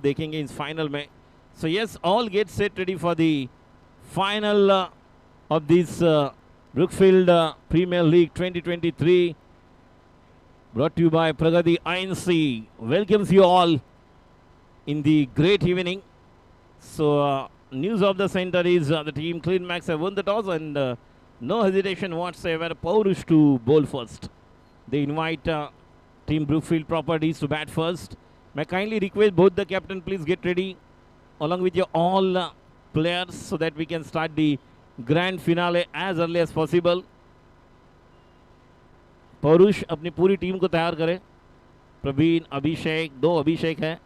देखेंगे इस फाइनल में. So yes, all get set ready for the final of this Brookfield Premier League 2023, brought to you by Pragati INC. Welcomes you all in the great evening. So news of the center is the team CleanMax have won the toss and no hesitation whatsoever. Paurush to bowl first. They invite team Brookfield Properties to bat first. May I kindly request both the captain, please get ready along with your all players so that we can start the grand finale as early as possible. पौरुष अपनी पूरी team को तैयार करें. प्रवीण, अभिषेक, 2 अभिषेक हैं.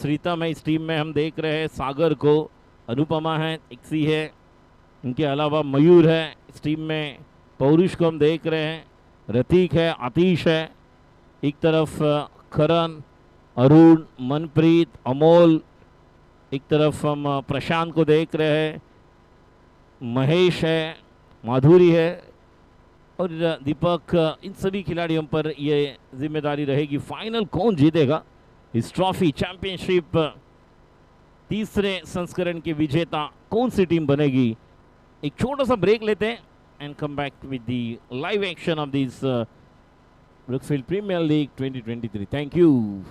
श्रीतम है इस team में, हम देख रहे हैं सागर को, अनुपमा है, इक्सी है, इनके अलावा मयूर है इस टीम में. पौरुष को हम देख रहे हैं, रतीक है, आतिश है, एक तरफ करण, अरुण, मनप्रीत, अमोल, एक तरफ हम प्रशांत को देख रहे हैं, महेश है, माधुरी है और दीपक. इन सभी खिलाड़ियों पर ये जिम्मेदारी रहेगी फाइनल कौन जीतेगा इस ट्रॉफी चैंपियनशिप तीसरे संस्करण के विजेता कौन सी टीम बनेगी. एक छोटा सा ब्रेक लेते हैं and come back with the live action of this Brookfield premiere league 2023. Thank you.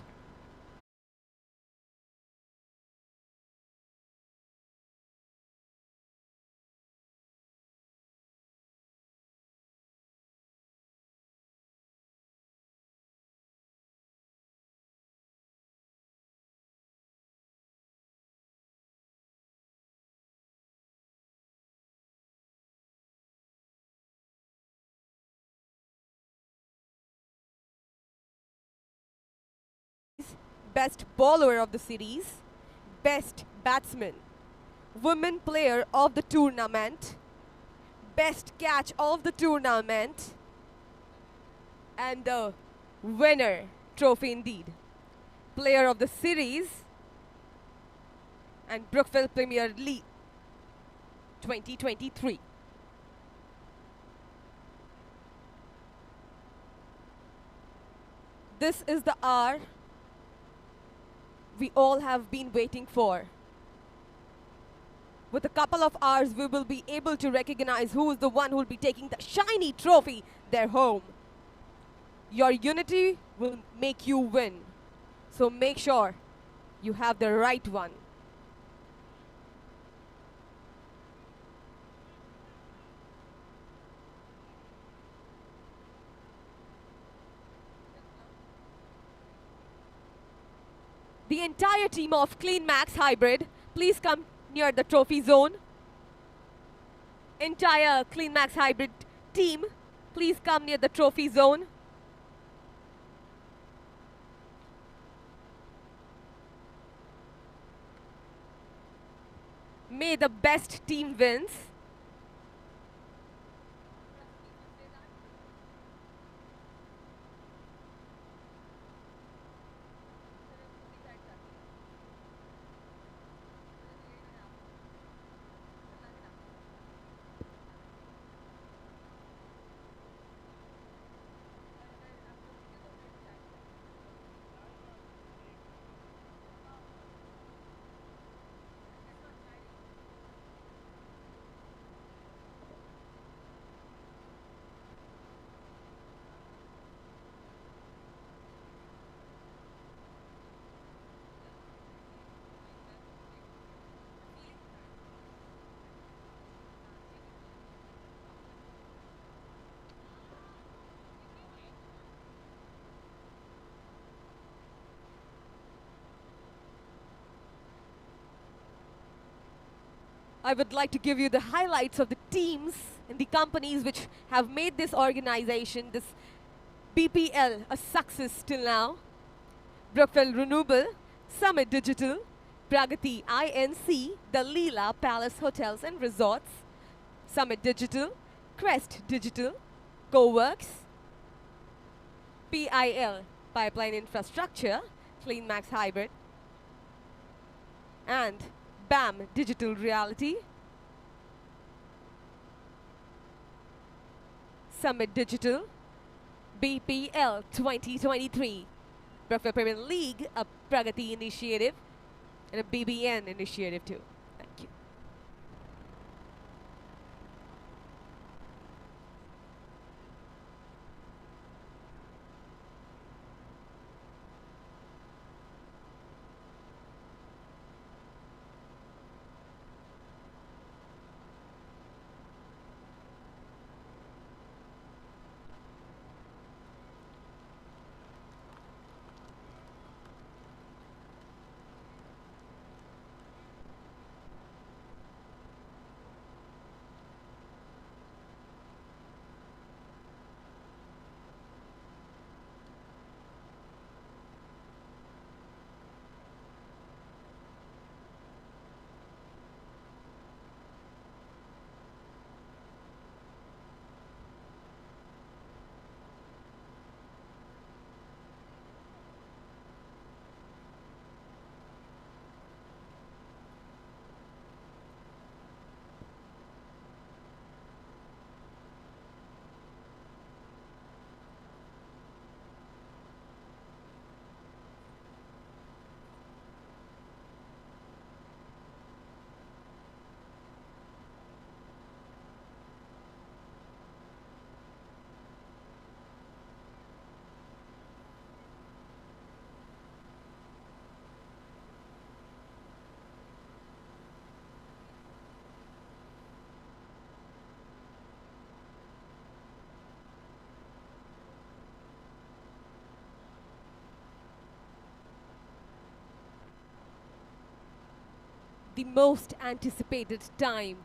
Best Bowler of the Series, Best Batsman, Women Player of the Tournament, Best Catch of the Tournament, and the winner trophy indeed. Player of the Series and Brookfield Premier League 2023. This is the hour we all have been waiting for. With a couple of hours, we will be able to recognize who is the one who will be taking the shiny trophy their home. Your unity will make you win. So make sure you have the right one. The entire team of CleanMax Hybrid, please come near the trophy zone. Entire CleanMax Hybrid team, please come near the trophy zone. May the best team wins. I would like to give you the highlights of the teams and the companies which have made this organization, this BPL, a success till now. Brookfield Renewable, Summit Digital, Pragati INC, the Leela Palace Hotels and Resorts, Summit Digital, Crest Digital, GoWorks, PIL, Pipeline Infrastructure, CleanMax Hybrid, and BAM Digital Reality, Summit Digital, BPL 2023, Brookfield Premier League, a Pragati initiative, and a BBN initiative too. Thank you. The most anticipated time.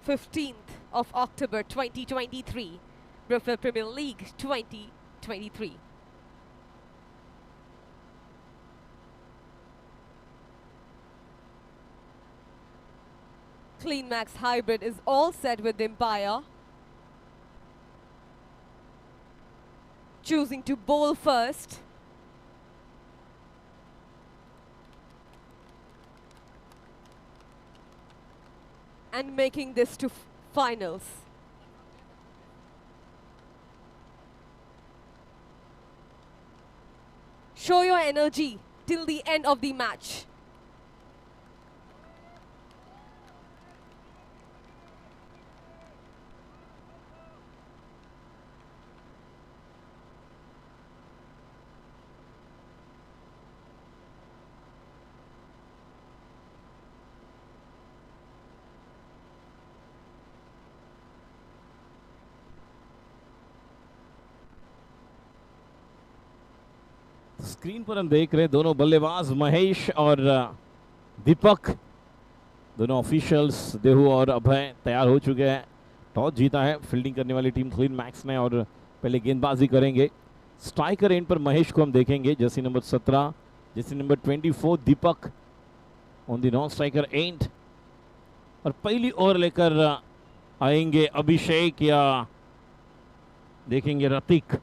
15th of October 2023, Brookfield Premier League 2023. CleanMax Hybrid is all set with the umpire, choosing to bowl first. And making this to finals. Show your energy till the end of the match. Screen पर हम देख रहे हैं दोनों बल्लेबाज महेश और दीपक, दोनों officials Dehu और अभय तैयार हो चुके हैं। टॉस जीता है फील्डिंग करने वाली टीम क्लीनमैक्स ने और पहले गेंदबाजी करेंगे। स्ट्राइकर एंड पर महेश को हम देखेंगे, Jersey number 17, Jersey number 24 Deepak on the non striker end. और पहली ओवर लेकर आएंगे अभिषेक या देखेंगे रतिक।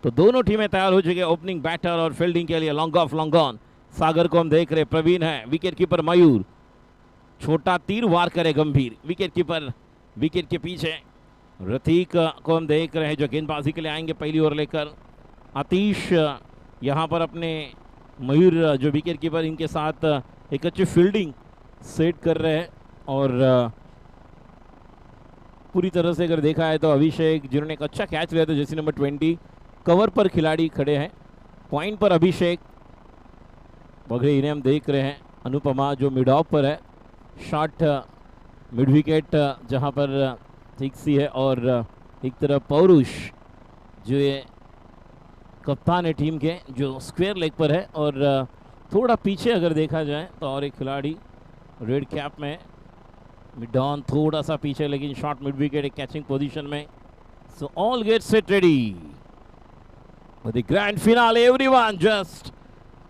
तो दोनों टीमें तैयार हो चुकी है ओपनिंग बैटर और फील्डिंग के लिए। लॉन्ग ऑफ लॉन्ग ऑन, सागर को हम देख रहे, प्रवीण है, विकेट कीपर मयूर, छोटा तीर वार करे गंभीर, विकेट कीपर विकेट के पीछे। रतीक को हम देख रहे हैं जो गेंदबाजी के लिए आएंगे पहली ओवर लेकर। आतिश यहाँ पर अपने मयूर जो विकेट कीपर इनके साथ एक अच्छी फील्डिंग सेट कर रहे हैं। और पूरी तरह से अगर देखा है तो अभिषेक जिन्होंने एक अच्छा कैच लिया था, जर्सी नंबर 20, कवर पर खिलाड़ी खड़े हैं। पॉइंट पर अभिषेक बगड़े इन्हें हम देख रहे हैं। अनुपमा जो मिड ऑफ पर है, शॉट मिड विकेट जहां पर ठीक सी है। और एक तरफ पौरुष जो ये कप्तान है टीम के, जो स्क्वायर लेग पर है। और थोड़ा पीछे अगर देखा जाए तो और एक खिलाड़ी रेड कैप में, मिड ऑन थोड़ा सा पीछे, लेकिन शॉट मिड विकेट एक कैचिंग पोजीशन में। So all get set ready the grand finale everyone just.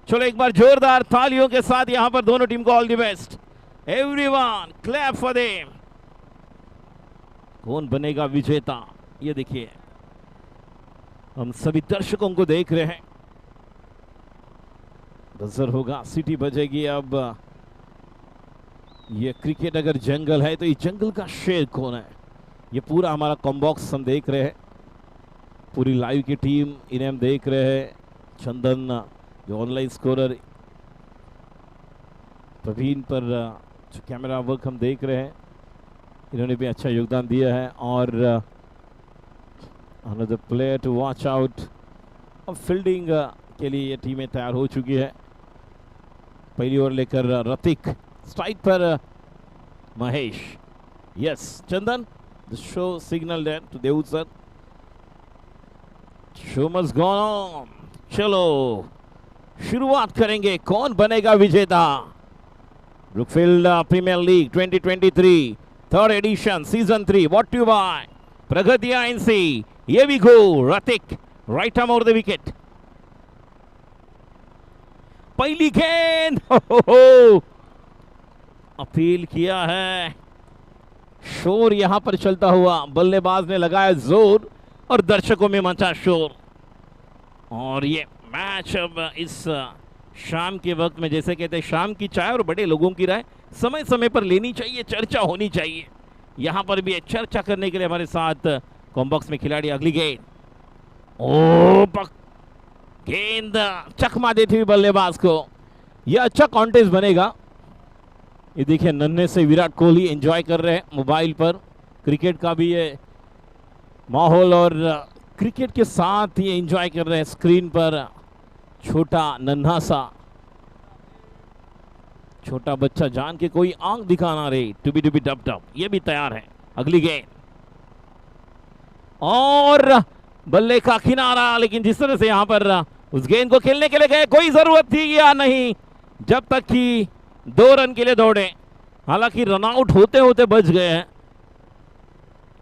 चलो एक बार जोरदार तालियों के साथ यहां पर दोनों टीम को all the best everyone, clap for them. कौन बनेगा विजेता ये देखिए, हम सभी दर्शकों को देख रहे हैं। बजर होगा, सीटी बजेगी। अब ये क्रिकेट अगर जंगल है तो ये जंगल का शेर कौन है, ये पूरा हमारा कॉम्बॉक्स हम देख रहे हैं। पूरी लाइव की टीम इन्हें हम देख रहे हैं। चंदन जो ऑनलाइन स्कोरर, प्रवीण पर जो कैमरा वर्क हम देख रहे हैं, इन्होंने भी अच्छा योगदान दिया है। और another player to watch out. अब फील्डिंग के लिए ये टीमें तैयार हो चुकी है। पहली ओवर लेकर रतिक, स्ट्राइक पर Mahesh. Yes Chandan, the show signal there to Dev sir, show must go on. चलो शुरुआत करेंगे, कौन बनेगा विजेता? Brookfield premiere league 2023 third edition season 3 brought to you by Pragati INC। Here we go, Ratik right arm over the wicket. पहली गेंद, हो अपील किया है, शोर यहां पर चलता हुआ, बल्लेबाज ने लगाया जोर और दर्शकों में मचा शोर। और ये मैच अब इस शाम के वक्त में, जैसे कहते हैं शाम की चाय और बड़े लोगों की राय समय समय पर लेनी चाहिए, चर्चा होनी चाहिए। यहां पर भी चर्चा करने के लिए हमारे साथ कॉम्बॉक्स में खिलाड़ी। अगली गेंद, ओ गेंद चकमा देती हुई बल्लेबाज को। यह अच्छा कॉन्टेस्ट बनेगा। ये देखिए नन्हे से विराट कोहली एंजॉय कर रहे हैं मोबाइल पर। क्रिकेट का भी ये माहौल और क्रिकेट के साथ ये एंजॉय कर रहे हैं स्क्रीन पर। छोटा नन्हा सा छोटा बच्चा जान के कोई आंख दिखाना रे, टुबी टुबी डब डब, ये भी तैयार है। अगली गेंद और बल्ले का किनारा, लेकिन जिस तरह से यहां पर उस गेंद को खेलने के लिए गए, कोई जरूरत थी या नहीं, जब तक कि 2 रन के लिए दौड़े। हालांकि रनआउट होते होते बच गए हैं,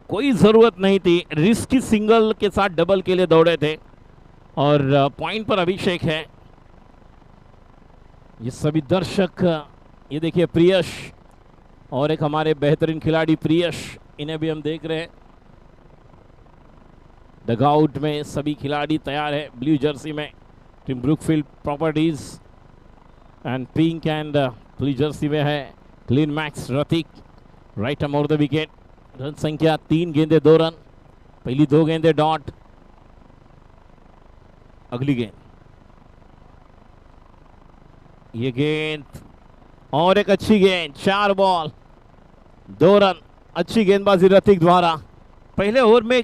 कोई जरूरत नहीं थी। रिस्की सिंगल के साथ डबल के लिए दौड़े थे। और पॉइंट पर अभिषेक है। ये सभी दर्शक, ये देखिए प्रियश और एक हमारे बेहतरीन खिलाड़ी प्रियश, इन्हें भी हम देख रहे हैं। डगआउट में सभी खिलाड़ी तैयार है ब्लू जर्सी में। Team Brookfield properties and pink and blue jersey में है clean max Ratik, right arm over the wicket. Run संख्या 3 गेंदे 2 रन, पहली 2 गेंदे डॉट। अगली गेंद, ये गेंद और एक अच्छी गेंद, 4 बॉल 2 रन। अच्छी गेंदबाजी रतिक द्वारा। पहले ओवर में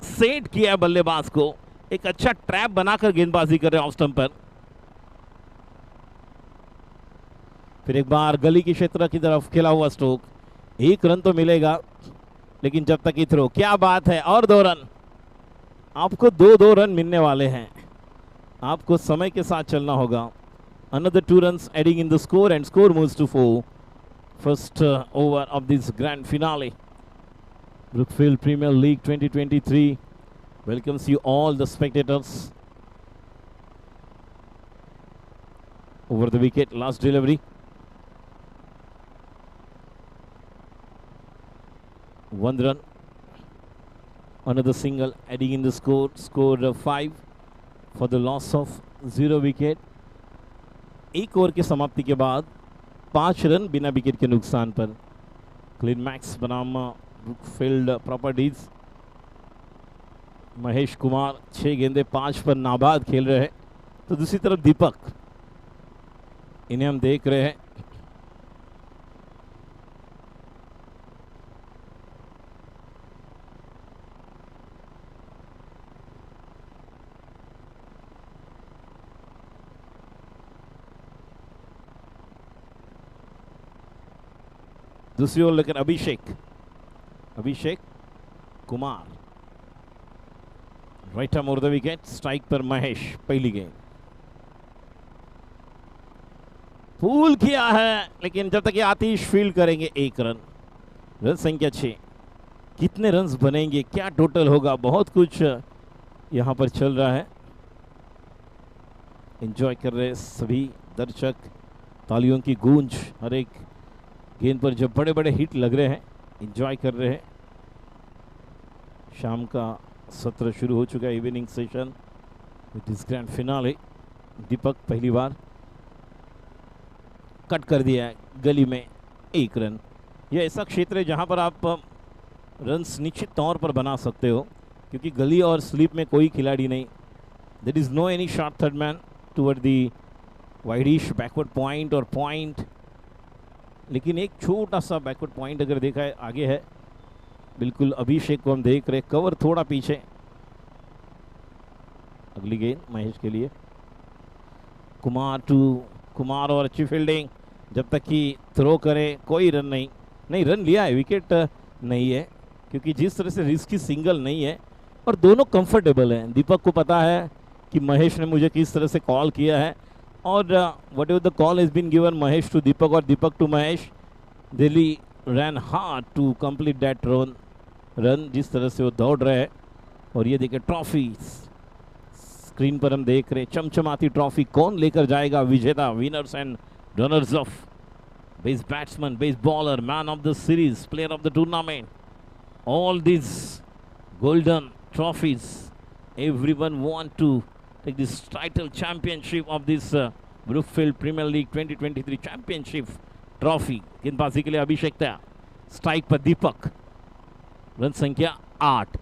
सेट किया बल्लेबाज को, एक अच्छा ट्रैप बनाकर गेंदबाजी कर रहे हैं ऑफ स्टंप पर। फिर एक बार गली की क्षेत्र की तरफ खेला हुआ स्ट्रोक, 1 रन तो मिलेगा, लेकिन जब तक ही थ्रो। क्या बात है, और 2 रन। आपको 2-2 रन मिलने वाले हैं, आपको समय के साथ चलना होगा। Another 2 runs adding in the score and score moves to 4. First over of this grand finale. Brookfield Premier League 2023 welcomes you all the spectators. Over the wicket, last delivery. One run. Another single adding in the score. Score 5 for the loss of 0 wicket. 1 over की समाप्ति के बाद 5 run बिना wicket के नुकसान पर। Clean max बनाम Brookfield properties. Mahesh Kumar 6 गेंदे 5 पर नाबाद खेल रहे हैं। तो दूसरी तरफ दीपक, इन्हें हम देख रहे हैं। दूसरी ओर लेकर Abhishek Kumar, right arm over the wicket. Strike पर महेश, पहली गेंद पुल किया है, लेकिन जब तक ये आतिश फील्ड करेंगे 1 रन। रन संख्या 6। कितने रन्स बनेंगे, क्या टोटल होगा, बहुत कुछ यहां पर चल रहा है। एंजॉय कर रहे सभी दर्शक, तालियों की गूंज हर एक गेंद पर जब बड़े बड़े हिट लग रहे हैं, एंजॉय कर रहे हैं। शाम का सत्र शुरू हो चुका है, evening session with this grand finale. Deepak पहली बार कट कर दिया है गली में, 1 रन। यह ऐसा क्षेत्र है जहां पर आप रन्स निश्चित तौर पर बना सकते हो, क्योंकि गली और स्लिप में कोई खिलाड़ी नहीं, There is no any short third man toward the widish backward point और पॉइंट, लेकिन एक छोटा सा बैकवर्ड पॉइंट अगर देखा है आगे है, बिल्कुल अभिषेक को हम देख रहे, कवर थोड़ा पीछे। अगली गेंद महेश के लिए, कुमार और अच्छी फील्डिंग, जब तक कि थ्रो करे कोई रन नहीं रन लिया है, विकेट नहीं है, क्योंकि जिस तरह से रिस्की सिंगल नहीं है और दोनों कंफर्टेबल हैं। दीपक को पता है कि महेश ने मुझे किस तरह से कॉल किया है, और whatever the call has been given Mahesh to Deepak और Deepak to Mahesh, Delhi run hard to complete that run जिस तरह से वो दौड़ रहे हैं। और ये देखिए ट्रॉफी स्क्रीन पर हम देख रहे, चमचमाती ट्रॉफी कौन लेकर जाएगा विजेता, winners and runners of, best batsman, best bowler, man of the series, player of the tournament, all these golden trophies, everyone want to take this title championship of this Brookfield Premier League 2023 championship trophy। गेंदबाजी के लिए अभिषेक तैयार, strike पर दीपक, run संख्या 8।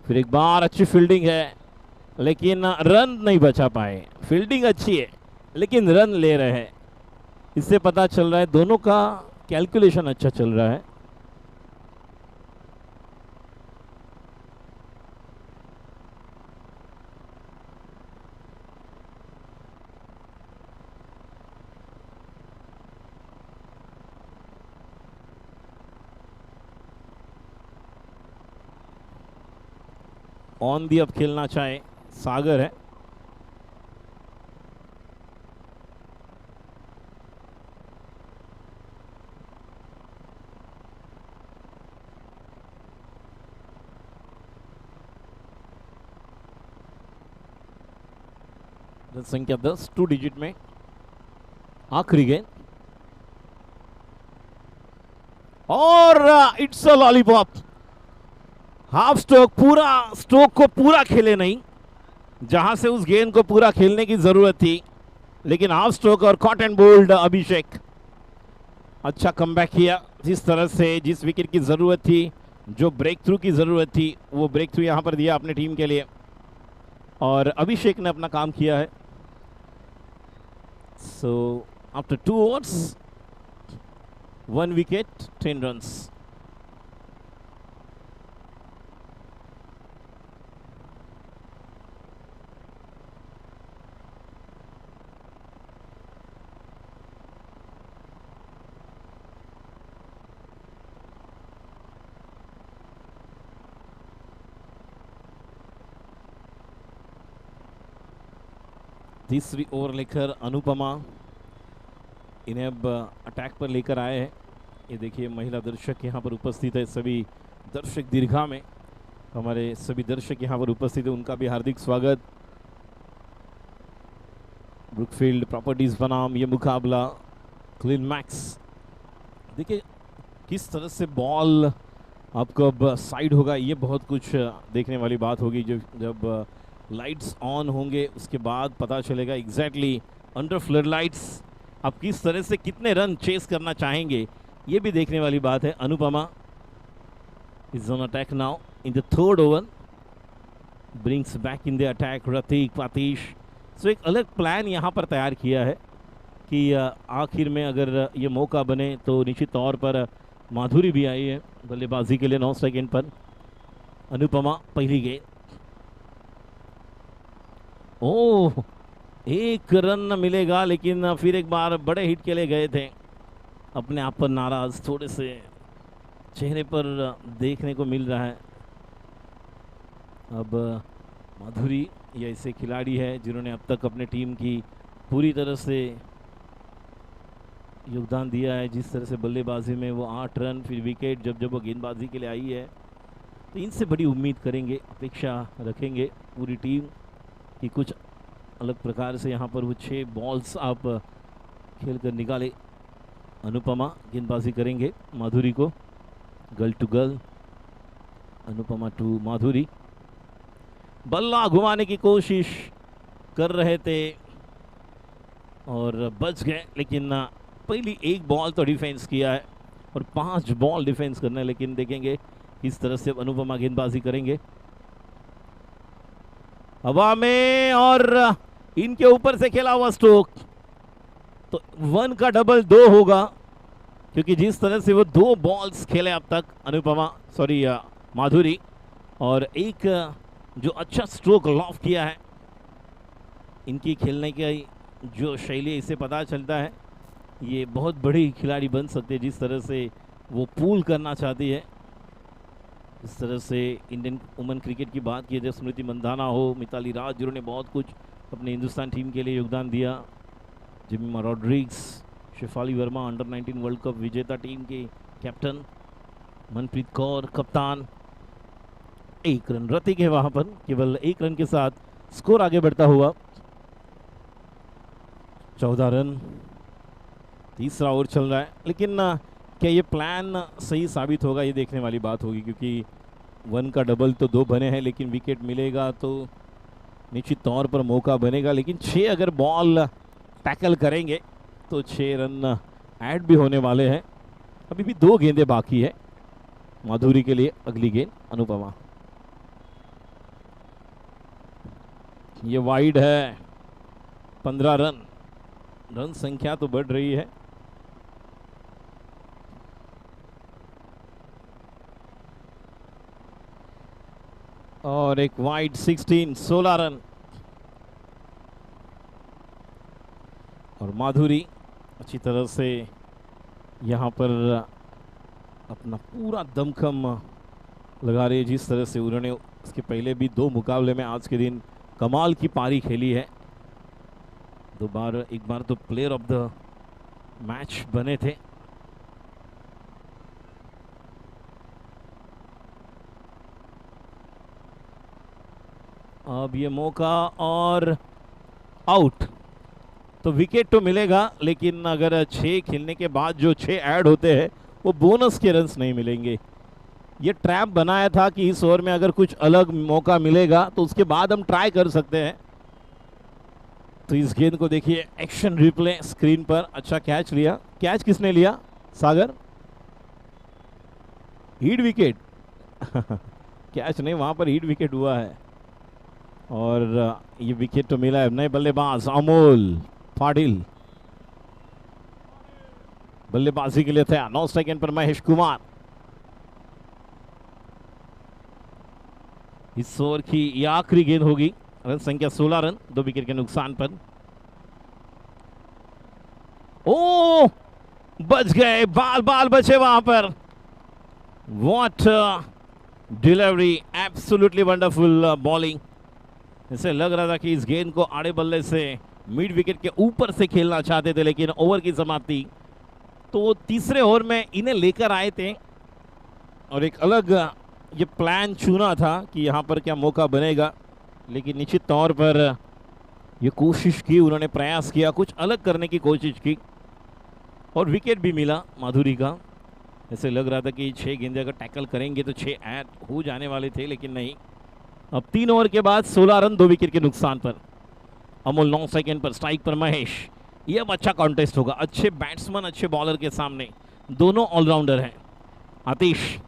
फिर एक बार अच्छी fielding है लेकिन रन नहीं बचा पाए। फील्डिंग अच्छी है लेकिन रन ले रहे हैं, इससे पता चल रहा है दोनों का कैलकुलेशन अच्छा चल रहा है। ऑन दी अब खेलना चाहे सागर है, संख्या 10 2 डिजिट में। आखिरी गेंद और it's a lollipop. Half stroke, पूरा स्ट्रोक को पूरा खेले नहीं, जहां से उस गेंद को पूरा खेलने की जरूरत थी, लेकिन हाफ स्ट्रोक और कॉट एंड बोल्ड। अभिषेक अच्छा कमबैक किया, जिस तरह से जिस विकेट की जरूरत थी, जो ब्रेक थ्रू की जरूरत थी, वो ब्रेक थ्रू यहां पर दिया अपने टीम के लिए, और अभिषेक ने अपना काम किया है। So after 2 overs, 1 wicket, 10 runs. तीसरी ओवर लेकर अनुपमा इन्हें अब अटैक पर लेकर आए हैं। ये देखिए महिला दर्शक यहाँ पर उपस्थित है, सभी दर्शक दीर्घा में हमारे सभी दर्शक यहाँ पर उपस्थित है, उनका भी हार्दिक स्वागत। ब्रुकफील्ड प्रॉपर्टीज बनाम ये मुकाबला क्लीन मैक्स। देखिए किस तरह से बॉल आपको अब साइड होगा, ये बहुत कुछ देखने वाली बात होगी। जब लाइट्स ऑन होंगे उसके बाद पता चलेगा एग्जैक्टली अंडर फ्लड लाइट्स आप किस तरह से कितने रन चेस करना चाहेंगे, ये भी देखने वाली बात है। Anupama is on attack now in the 3rd over, brings back in the attack Ratik Patish. So एक अलग प्लान यहाँ पर तैयार किया है कि आखिर में अगर ये मौका बने तो निश्चित तौर पर माधुरी भी आई है बल्लेबाजी के लिए 9 सेकेंड पर। अनुपमा पहली गेंद, ओह 1 रन मिलेगा, लेकिन फिर एक बार बड़े हिट के लिए गए थे, अपने आप पर नाराज थोड़े से चेहरे पर देखने को मिल रहा है। अब माधुरी ये ऐसे खिलाड़ी है जिन्होंने अब तक अपने टीम की पूरी तरह से योगदान दिया है। जिस तरह से बल्लेबाजी में वो 8 रन फिर विकेट, जब वो गेंदबाजी के लिए आई है तो इनसे बड़ी उम्मीद करेंगे, अपेक्षा रखेंगे पूरी टीम कि कुछ अलग प्रकार से यहाँ पर वो 6 बॉल्स आप खेल कर निकाले। अनुपमा गेंदबाजी करेंगे माधुरी को, girl to girl, Anupama to Madhuri. बल्ला घुमाने की कोशिश कर रहे थे और बच गए, लेकिन पहली 1 बॉल तो डिफेंस किया है और 5 बॉल डिफेंस करना है। लेकिन देखेंगे किस तरह से अनुपमा गेंदबाजी करेंगे। हवा में और इनके ऊपर से खेला हुआ स्ट्रोक, तो 1 का डबल 2 होगा, क्योंकि जिस तरह से वो 2 बॉल्स खेले अब तक माधुरी, और एक जो अच्छा स्ट्रोक लॉफ किया है। इनकी खेलने की जो शैली, इससे पता चलता है ये बहुत बड़ी खिलाड़ी बन सकते हैं। जिस तरह से वो पूल करना चाहती है, इस तरह से इंडियन वुमेन क्रिकेट की बात की जाए, स्मृति मंधाना हो, मिताली राज, जिन्होंने बहुत कुछ अपने हिंदुस्तान टीम के लिए योगदान दिया, Jemimah Rodrigues, Shafali Verma, under 19 world cup विजेता टीम के कैप्टन, मनप्रीत कौर कप्तान। 1 रन रतिक है वहां पर, केवल 1 रन के साथ स्कोर आगे बढ़ता हुआ। 14 रन, तीसरा ओवर चल रहा है, लेकिन क्या ये प्लान सही साबित होगा, ये देखने वाली बात होगी, क्योंकि 1 का डबल तो 2 बने हैं, लेकिन विकेट मिलेगा तो निश्चित तौर पर मौका बनेगा। लेकिन 6 अगर बॉल टैकल करेंगे तो 6 रन ऐड भी होने वाले हैं। अभी भी 2 गेंदें बाकी है माधुरी के लिए। अगली गेंद अनुपमा, ये वाइड है। 15 रन, रन संख्या तो बढ़ रही है। और एक वाइड 16 रन, और माधुरी अच्छी तरह से यहाँ पर अपना पूरा दमखम लगा रही है। जिस तरह से उन्होंने उसके पहले भी 2 मुकाबले में आज के दिन कमाल की पारी खेली है। 2 बार, एक बार तो प्लेयर ऑफ द मैच बने थे। अब ये मौका और आउट, तो विकेट तो मिलेगा, लेकिन अगर 6 खेलने के बाद जो 6 ऐड होते हैं वो बोनस के रन्स नहीं मिलेंगे। ये ट्रैप बनाया था कि इस ओवर में अगर कुछ अलग मौका मिलेगा तो उसके बाद हम ट्राई कर सकते हैं। तो इस गेंद को देखिए, एक्शन रिप्ले स्क्रीन पर। अच्छा कैच लिया। कैच किसने लिया? सागर। हीट विकेट कैच नहीं, वहां पर हीट विकेट हुआ है, और ये विकेट तो मिला है। नए बल्लेबाज अमोल पाटिल बल्लेबाजी के लिए तैयार। 9 सेकंड पर महेश कुमार। इस ओवर की यह आखिरी गेंद होगी। रन संख्या 16 रन, 2 विकेट के नुकसान पर। ओ, बच गए, बाल बचे वहां पर। What delivery, absolutely wonderful bowling. इसे लग रहा था कि इस गेंद को आड़े बल्ले से मिड विकेट के ऊपर से खेलना चाहते थे, लेकिन ओवर की समाप्ति, तो वो तीसरे ओवर में इन्हें लेकर आए थे और एक अलग ये प्लान चुना था कि यहाँ पर क्या मौका बनेगा। लेकिन निश्चित तौर पर ये कोशिश की, उन्होंने प्रयास किया, कुछ अलग करने की कोशिश की, और विकेट भी मिला माधुरी का। ऐसे लग रहा था कि 6 गेंदें अगर टैकल करेंगे तो 6 ऐड हो जाने वाले थे, लेकिन नहीं। अब 3 ओवर के बाद 16 रन, 2 विकेट के नुकसान पर। अमोल 9 सेकंड पर, स्ट्राइक पर महेश। ये अब अच्छा कॉन्टेस्ट होगा, अच्छे बैट्समैन अच्छे बॉलर के सामने, दोनों ऑलराउंडर हैं। आतिश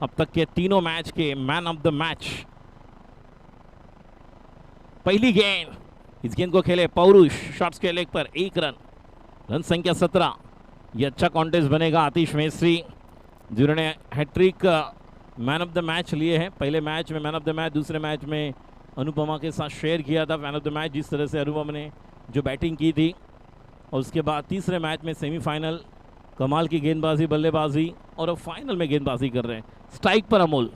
अब तक के तीनों मैच के मैन ऑफ द मैच। पहली गेंद, इस गेंद को खेले पौरुष, शॉट्स के लेग पर 1 रन, रन संख्या 17। ये अच्छा कॉन्टेस्ट बनेगा। आतिश मेस्त्री जिन्होंने hat trick man of the match लिए हैं, पहले मैच में मैन ऑफ द मैच, दूसरे मैच में अनुपमा के साथ शेयर किया था मैन ऑफ द मैच। जिस तरह से अनुपमा ने जो बैटिंग की थी, और उसके बाद तीसरे मैच में सेमीफाइनल, कमाल की गेंदबाजी, बल्लेबाजी, और अब फाइनल में गेंदबाजी कर रहे हैं। स्ट्राइक पर अमोल।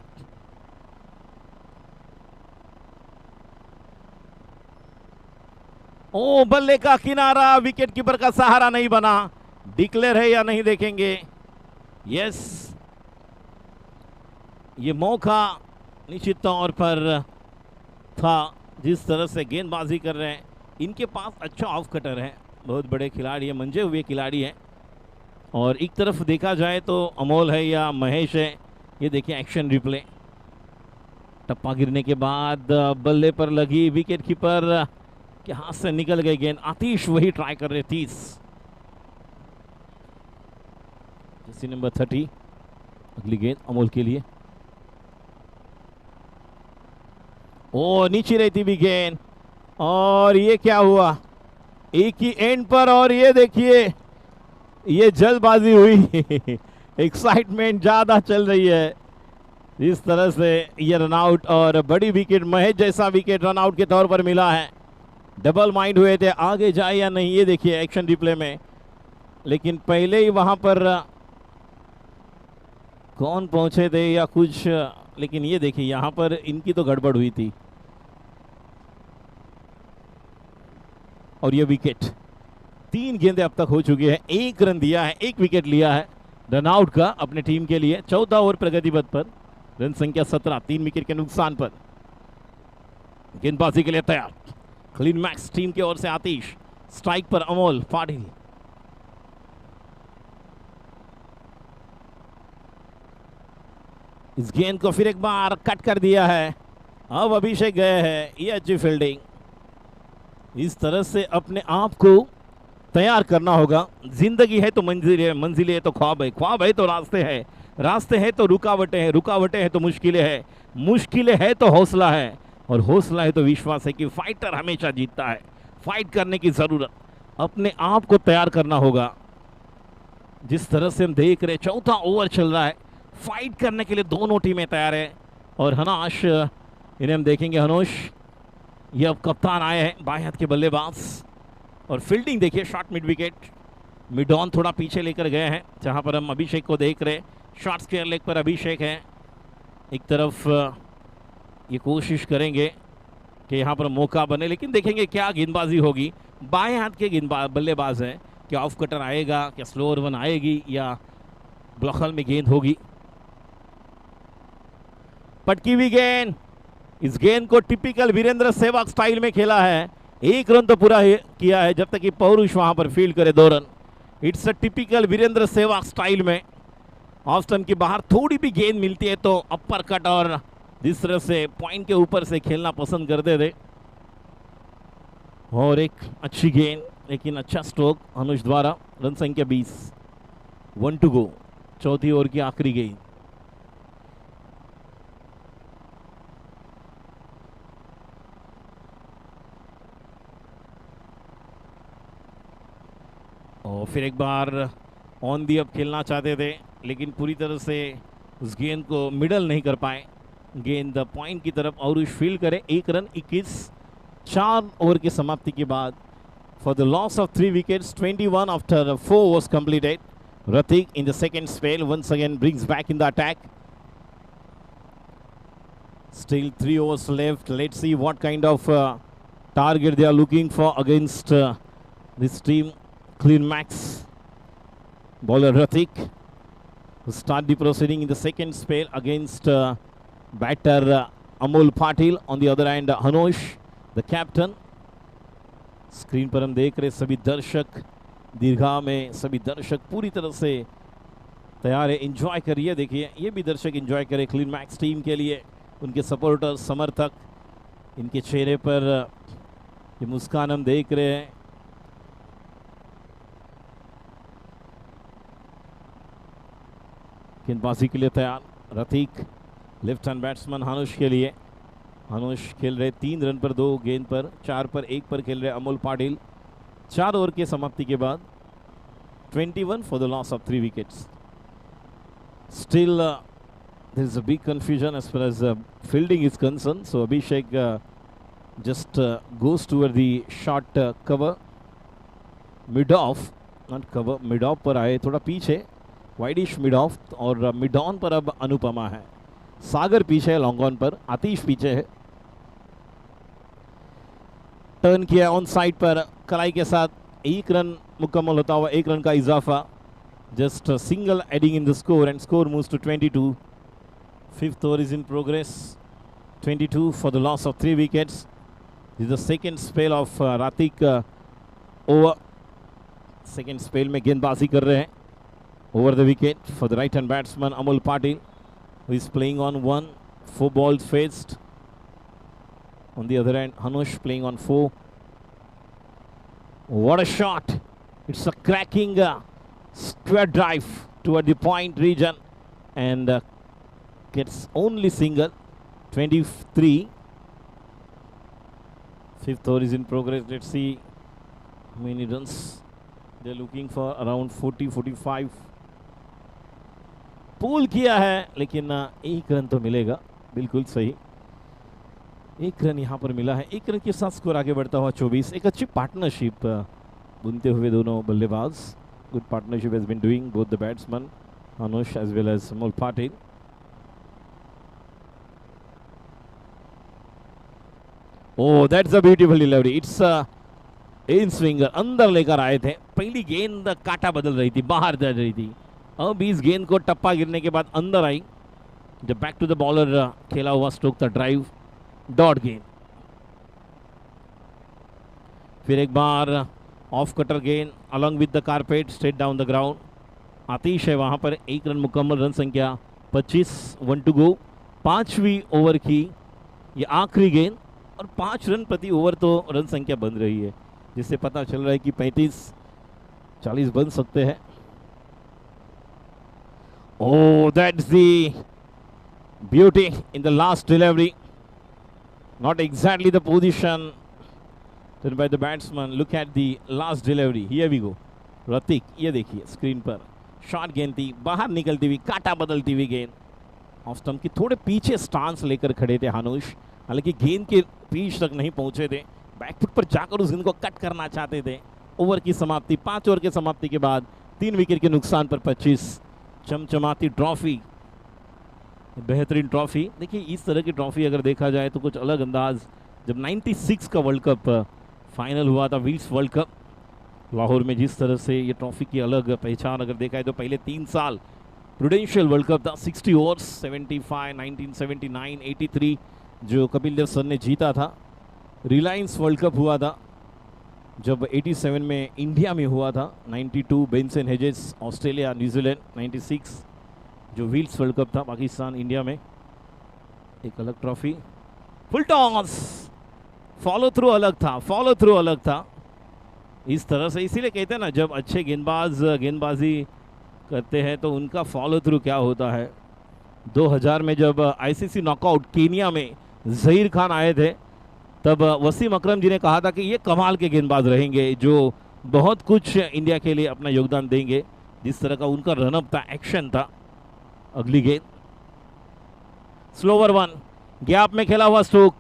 ओ, बल्ले का किनारा, विकेट कीपर का सहारा नहीं बना। डिक्लेयर है या नहीं देखेंगे। यस, ये मौका निश्चित तौर पर था। जिस तरह से गेंदबाजी कर रहे हैं, इनके पास अच्छा ऑफ कटर है, बहुत बड़े खिलाड़ी है, मंजे हुए खिलाड़ी हैं। और एक तरफ देखा जाए तो अमोल है या महेश है। ये देखिए एक्शन रिप्ले, टप्पा गिरने के बाद बल्ले पर लगी, विकेट कीपर के हाथ से निकल गई गेंद। आतिश वही ट्राई कर रहे। 30, जर्सी नंबर 30। अगली गेंद अमोल के लिए। ओ नीचे रहती भी गेंद, और ये क्या हुआ एक ही एंड पर, और ये देखिए ये जल्दबाजी हुई एक्साइटमेंट ज्यादा चल रही है इस तरह से। ये रनआउट और बड़ी विकेट, महेश जैसा विकेट रनआउट के तौर पर मिला है। डबल माइंड हुए थे आगे जाए या नहीं, ये देखिए एक्शन रिप्ले में, लेकिन पहले ही वहां पर कौन पहुंचे थे या कुछ, लेकिन ये देखिए यहां पर इनकी तो गड़बड़ हुई थी। और ये विकेट, 3 गेंदें अब तक हो चुकी है, 1 रन दिया है, 1 विकेट लिया है रनआउट का अपने टीम के लिए। 14 ओवर प्रगति पथ पर, रन संख्या 17, 3 विकेट के नुकसान पर। गेंदबाजी के लिए तैयार क्लीन मैक्स टीम की ओर से आतिश, स्ट्राइक पर अमोल पाटिल। इस गेंद को फिर एक बार कट कर दिया है, अब अभिषेक गए हैं, ये अच्छी फील्डिंग। इस तरह से अपने आप को तैयार करना होगा। जिंदगी है तो मंजिल है, मंजिल है तो ख्वाब है, ख्वाब है तो रास्ते है, रास्ते हैं तो रुकावटें हैं, रुकावटें हैं तो मुश्किलें हैं, मुश्किलें हैं तो हौसला है, और हौसला है तो विश्वास है कि फाइटर हमेशा जीतता है। फाइट करने की जरूरत, अपने आप को तैयार करना होगा। जिस तरह से हम देख रहे, 4था ओवर चल रहा है, फाइट करने के लिए दोनों टीमें तैयार है। और हनाश, इन्हें हम देखेंगे, हनोश ये अब कप्तान आए हैं, बाएं हाथ के बल्लेबाज। और फील्डिंग देखिए, short mid wicket, mid on थोड़ा पीछे लेकर गए हैं, जहां पर हम अभिषेक को देख रहे। शॉर्ट स्क्वायर लेग पर अभिषेक है। एक तरफ ये कोशिश करेंगे कि यहाँ पर मौका बने, लेकिन देखेंगे क्या गेंदबाजी होगी। बाएं हाथ के बल्लेबाज हैं, क्या ऑफ कटर आएगा, क्या स्लोअर वन आएगी, या ब्लॉकल में गेंद होगी। पटकी हुई गेंद, इस गेंद को टिपिकल वीरेंद्र सहवाग स्टाइल में खेला है। 1 रन तो पूरा किया है, जब तक कि पौरुष वहां पर फील्ड करे 2 run. It's a typical Virender Sehwag style में। ऑफ स्टंप के बाहर थोड़ी भी गेंद मिलती है तो अपर कट और जिस तरह से पॉइंट के ऊपर से खेलना पसंद करते थे। और एक अच्छी गेंद, लेकिन अच्छा स्ट्रोक अनुज द्वारा। रन संख्या 20, 1 टू गो, 4थी ओवर की आखिरी गेंद। और फिर एक बार ऑन दी अप खेलना चाहते थे, लेकिन पूरी तरह से उस गेंद को मिडल नहीं कर पाए। गेंद पॉइंट की तरफ और उस फील्ड करे। 1 रन 21, 4 ओवर की समाप्ति के बाद। For the loss of 3 wickets, 21 after 4 overs completed. Ratik in the second spell once again brings back in the attack. Still 3 overs left. Let's see what kind of target they are looking for against this team. Clean Max. Bowler Ratik will start the proceeding in the second spell against batter Amol Patil. On the other hand, Hanosh, the captain. Screen पर हम देख रहे सभी दर्शक, दीर्घा में सभी दर्शक पूरी तरह से तैयार है। एंजॉय करिए, देखिए ये भी दर्शक एंजॉय करें क्लीन मैक्स टीम के लिए। उनके सपोर्टर, समर्थक, इनके चेहरे पर ये मुस्कान हम देख रहे हैं। गेंदबाजी के लिए तैयार रतीक, लेफ्ट हैंड बैट्समैन हानुष के लिए। हानुष खेल रहे 3 रन पर 2 गेंद पर, 4 पर 1 पर खेल रहे अमोल पाटिल। 4 ओवर के समाप्ति के बाद 21 for the loss of 3 wickets. Still there is a big confusion as far as fielding is concern, so Abhishek just goes toward the short cover, mid off, not cover, mid off पर आए, थोड़ा पीछे widish mid of, और mid on पर अब अनुपमा है। सागर पीछे है लॉन्ग ऑन पर, आतिश पीछे है। टर्न किया ऑन साइड पर कलाई के साथ, 1 रन मुकम्मल होता हुआ 1 रन का इजाफा। Just single adding in the score and score moves to 22। 5th over is in progress. 22 for the loss of 3 wickets. This is the second spell of Ratik over. Second spell में गेंदबाजी कर रहे हैं over the wicket for the right hand batsman Amol Patil, who is playing on 1, 4 balls faced. On the other hand, Hanush playing on 4. What a shot! It's a cracking square drive toward the point region and gets only single. 23. Fifth over is in progress. Let's see how many runs they're looking for. Around 40-45. पुल किया है लेकिन एक run तो मिलेगा. बिल्कुल सही, एक run यहाँ पर मिला है. एक रन के साथ स्कोर आगे बढ़ता हुआ 24. एक अच्छी पार्टनरशिप बुनते हुए दोनों बल्लेबाज. Good partnership has been doing both the batsman Anush as well as Amol Patil. Oh, that's a beautiful delivery. It's a in swinger. अंदर लेकर आए थे. पहली गेंद काटा बदल रही थी, बाहर जा रही थी. अब इस गेंद को टप्पा गिरने के बाद अंदर आई. जब बैक टू द बॉलर खेला हुआ स्ट्रोक था ड्राइव, डॉट गेंद. फिर एक बार ऑफ कटर गेंद along with the carpet straight down the ground. Atish है वहां पर. एक रन मुकम्मल. रन संख्या 25. 1 टू गो. 5वीं ओवर की ये आखिरी गेंद और 5 रन प्रति ओवर तो रन संख्या बन रही है, जिससे पता चल रहा है कि 35-40 बन सकते हैं. Oh, that's the beauty in the last delivery. Not exactly the position done by the batsman. Look at the last delivery. Here we go. रतिक, ये देखिए स्क्रीन पर. शॉर्ट गेंद थी, बाहर निकलती हुई, काटा बदलती हुई गेंद. ऑफ स्टंप की थोड़े पीछे स्टांस लेकर खड़े थे हानुष. हालांकि गेंद के पीछ तक नहीं पहुंचे थे. बैकफुट पर जाकर उस गेंद को कट करना चाहते थे. ओवर की समाप्ति, 5 ओवर के समाप्ति के बाद 3 विकेट के नुकसान पर 25. चमचमाती ट्रॉफी, बेहतरीन ट्रॉफी. देखिए इस तरह की ट्रॉफी अगर देखा जाए तो कुछ अलग अंदाज. जब 96 का वर्ल्ड कप फाइनल हुआ था, विल्स वर्ल्ड कप लाहौर में, जिस तरह से ये ट्रॉफी की अलग पहचान अगर देखा है तो पहले 3 साल प्रूडेंशियल वर्ल्ड कप था. 60 ओवर्स, 75, 1979, 83 जो कपिल देव सर ने जीता था. रिलायंस वर्ल्ड कप हुआ था जब 87 में इंडिया में हुआ था. 92 बेंसन हेजेस ऑस्ट्रेलिया न्यूजीलैंड. 96 जो विल्स वर्ल्ड कप था पाकिस्तान इंडिया में. एक अलग trophy. Full toss, follow through अलग था, फॉलो थ्रू अलग था. इस तरह से इसीलिए कहते हैं ना, जब अच्छे गेंदबाज गेंदबाजी करते हैं तो उनका फॉलो थ्रू क्या होता है. 2000 में जब आईसीसी नॉकआउट केनिया में ज़हीर खान आए थे, तब वसीम अकरम जी ने कहा था कि ये कमाल के गेंदबाज रहेंगे जो बहुत कुछ इंडिया के लिए अपना योगदान देंगे. जिस तरह का उनका रनअप था, एक्शन था. अगली गेंद स्लोवर 1, गैप में खेला हुआ स्ट्रोक.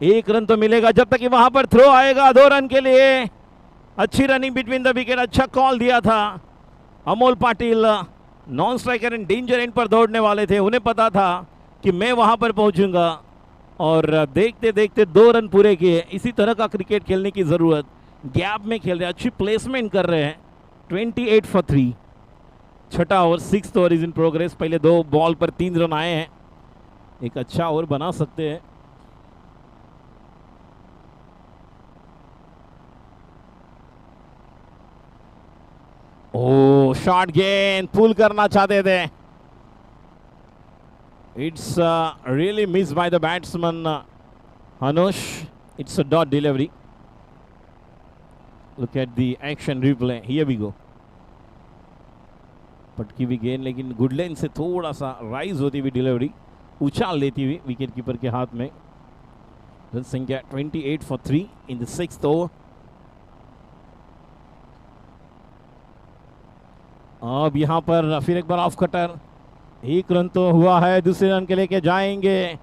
1 रन तो मिलेगा जब तक कि वहां पर थ्रो आएगा 2 रन के लिए. अच्छी रनिंग बिटवीन द विकेट, अच्छा कॉल दिया था. Amol Patil non striker end danger and पर दौड़ने वाले थे. उन्हें पता था कि मैं वहां पर पहुंचूंगा और देखते देखते 2 रन पूरे किए. इसी तरह का क्रिकेट खेलने की ज़रूरत. गैप में खेल रहे, अच्छी प्लेसमेंट कर रहे हैं. 28 for 3. छठा over, 6th over is in progress. पहले 2 बॉल पर 3 रन आए हैं. एक अच्छा ओवर बना सकते हैं. ओ शॉर्ट गेंद, पुल करना चाहते थे. It's really miss by the batsman Hanush. It's a dot delivery. Look at the action replay. Here we go. पटकी हुई गेंद, लेकिन गुड लेंथ से थोड़ा सा राइज होती हुई डिलीवरी, उछाल लेती हुई विकेट कीपर के हाथ में. रन संख्या 28 for 3 in the 6th over. अब यहाँ पर फिर एक बार ऑफ कटर. 1 रन तो हुआ है, दूसरे रन के लेके जाएंगे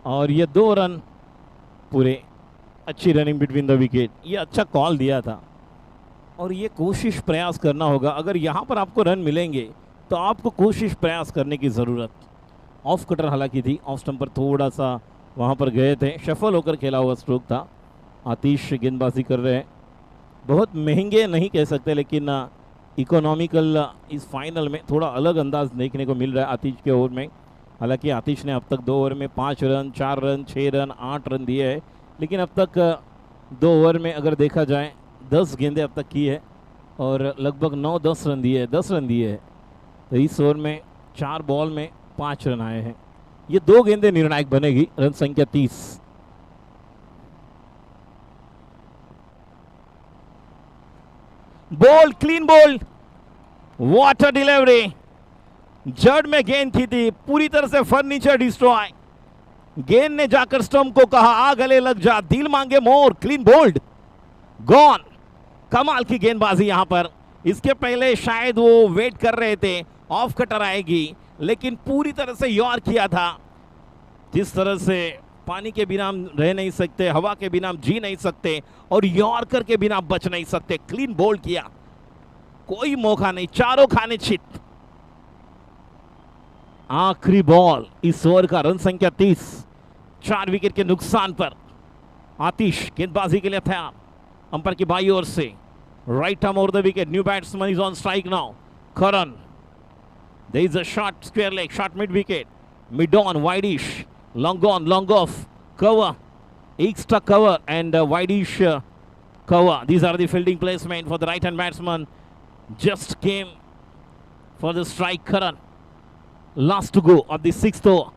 और ये 2 रन पूरे. अच्छी रनिंग बिटवीन द विकेट. ये अच्छा कॉल दिया था और ये कोशिश प्रयास करना होगा. अगर यहाँ पर आपको रन मिलेंगे तो आपको कोशिश प्रयास करने की ज़रूरत. ऑफ कटर हालांकि थी, ऑफ स्टंप पर थोड़ा सा वहाँ पर गए थे. शफल होकर खेला हुआ स्ट्रोक था. आतिश गेंदबाजी कर रहे हैं. बहुत महंगे नहीं कह सकते, लेकिन इकोनॉमिकल इस फाइनल में थोड़ा अलग अंदाज देखने को मिल रहा है आतिश के ओवर में. हालांकि आतिश ने अब तक 2 ओवर में 5 रन, 4 रन, 6 रन, 8 रन दिए हैं. लेकिन अब तक 2 ओवर में अगर देखा जाए 10 गेंदें अब तक की है और लगभग 9-10 रन दिए हैं. 10 रन दिए हैं. तो इस ओवर में 4 बॉल में 5 रन आए हैं. ये 2 गेंदें निर्णायक बनेगी. रन संख्या 30. Ball, clean ball, water delivery. जड़ में गेंद की थी, पूरी तरह से फर्नीचर डिस्ट्रॉय. गेंद ने जाकर स्टंप को कहा आ गले लग जा, दिल मांगे मोर, क्लीन बोल्ड, गॉन। कमाल की गेंदबाजी यहां पर। इसके पहले शायद वो वेट कर रहे थे ऑफ कटर आएगी, लेकिन पूरी तरह से यॉर किया था। जिस तरह से पानी के बिना हम रह नहीं सकते, हवा के बिना हम जी नहीं सकते, और यॉर्कर के बिना बच नहीं सकते। क्लीन बोल्ड किया, कोई मौका नहीं, चारों खाने छित। आखिरी बॉल इस ओवर का, रन संख्या 30, 4 विकेट के नुकसान पर। आतिश गेंदबाजी के लिए तैयार, अंपायर की बाई ओर से, right arm over the wicket, new batsman is on strike now, Karan. There is a short square leg, short mid wicket, mid on, wideish, long on, long off, cover, extra cover and wideish cover. These are the fielding placement for the right hand batsman. Just came for the strike, Karan. Last to go of the 6th over.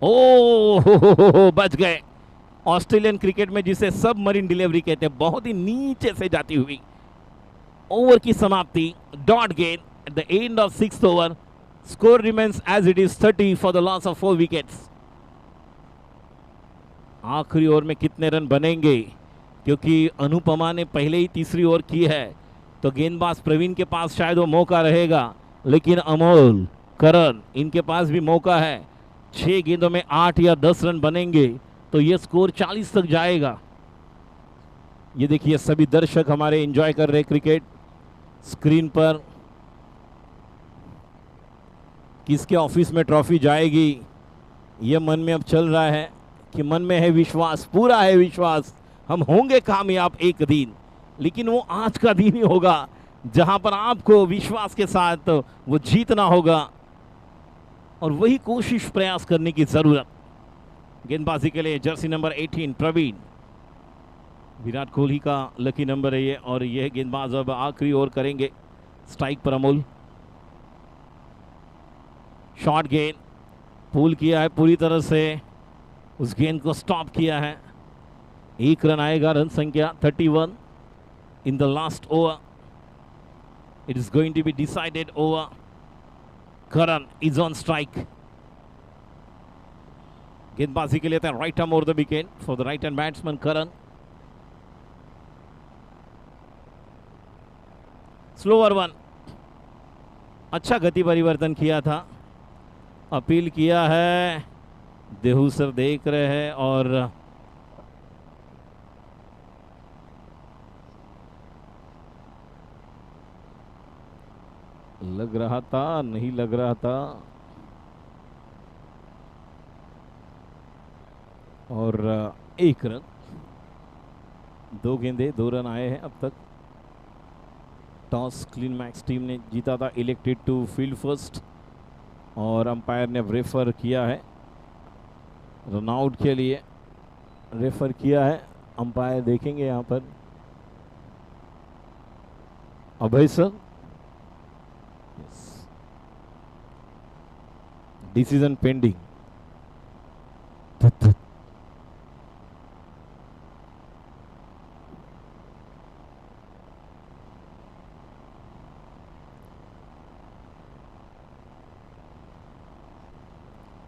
Oh, बच गए। Australian cricket में जिसे submarine delivery कहते हैं, बहुत ही नीचे से जाती हुई ओवर की समाप्ति, डॉट गेंद at the end of 6th over. Score remains as it is 30 for the loss of 4 wickets. आखिरी ओवर में कितने रन बनेंगे, क्योंकि अनुपमा ने पहले ही तीसरी ओवर की है, तो गेंदबाज प्रवीण के पास शायद वो मौका रहेगा, लेकिन अमोल, करण, इनके पास भी मौका है। 6 गेंदों में 8 या 10 रन बनेंगे तो ये स्कोर 40 तक जाएगा। ये देखिए सभी दर्शक हमारे एंजॉय कर रहे क्रिकेट स्क्रीन पर। किसके ऑफिस में ट्रॉफी जाएगी, ये मन में अब चल रहा है कि मन में है विश्वास, पूरा है विश्वास, हम होंगे कामयाब एक दिन। लेकिन वो आज का दिन ही होगा जहां पर आपको विश्वास के साथ वो जीतना होगा, और वही कोशिश प्रयास करने की जरूरत। गेंदबाजी के लिए जर्सी नंबर 18 प्रवीण, विराट कोहली का लकी नंबर है ये, और यह गेंदबाज अब आखिरी ओवर करेंगे। स्ट्राइक पर अमोल, शॉर्ट गेंद, पुल किया है पूरी तरह से, उस गेंद को स्टॉप किया है। 1 रन आएगा, रन संख्या 31 in the last over. It is going to be decided over. Karan is on strike. गेंदबाजी के लिए था right arm over the wicket for the right hand batsman Karan. Slower 1, अच्छा गति परिवर्तन किया था, अपील किया है, देहू सर देख रहे हैं, और लग रहा था, नहीं लग रहा था, और 1 रन, 2 गेंदे 2 रन आए हैं अब तक। टॉस क्लीन मैक्स टीम ने जीता था, इलेक्टेड टू फील्ड फर्स्ट, और अंपायर ने रेफर किया है, रन आउट के लिए रेफर किया है। अंपायर देखेंगे यहाँ पर, अभय सर, डिसीजन पेंडिंग।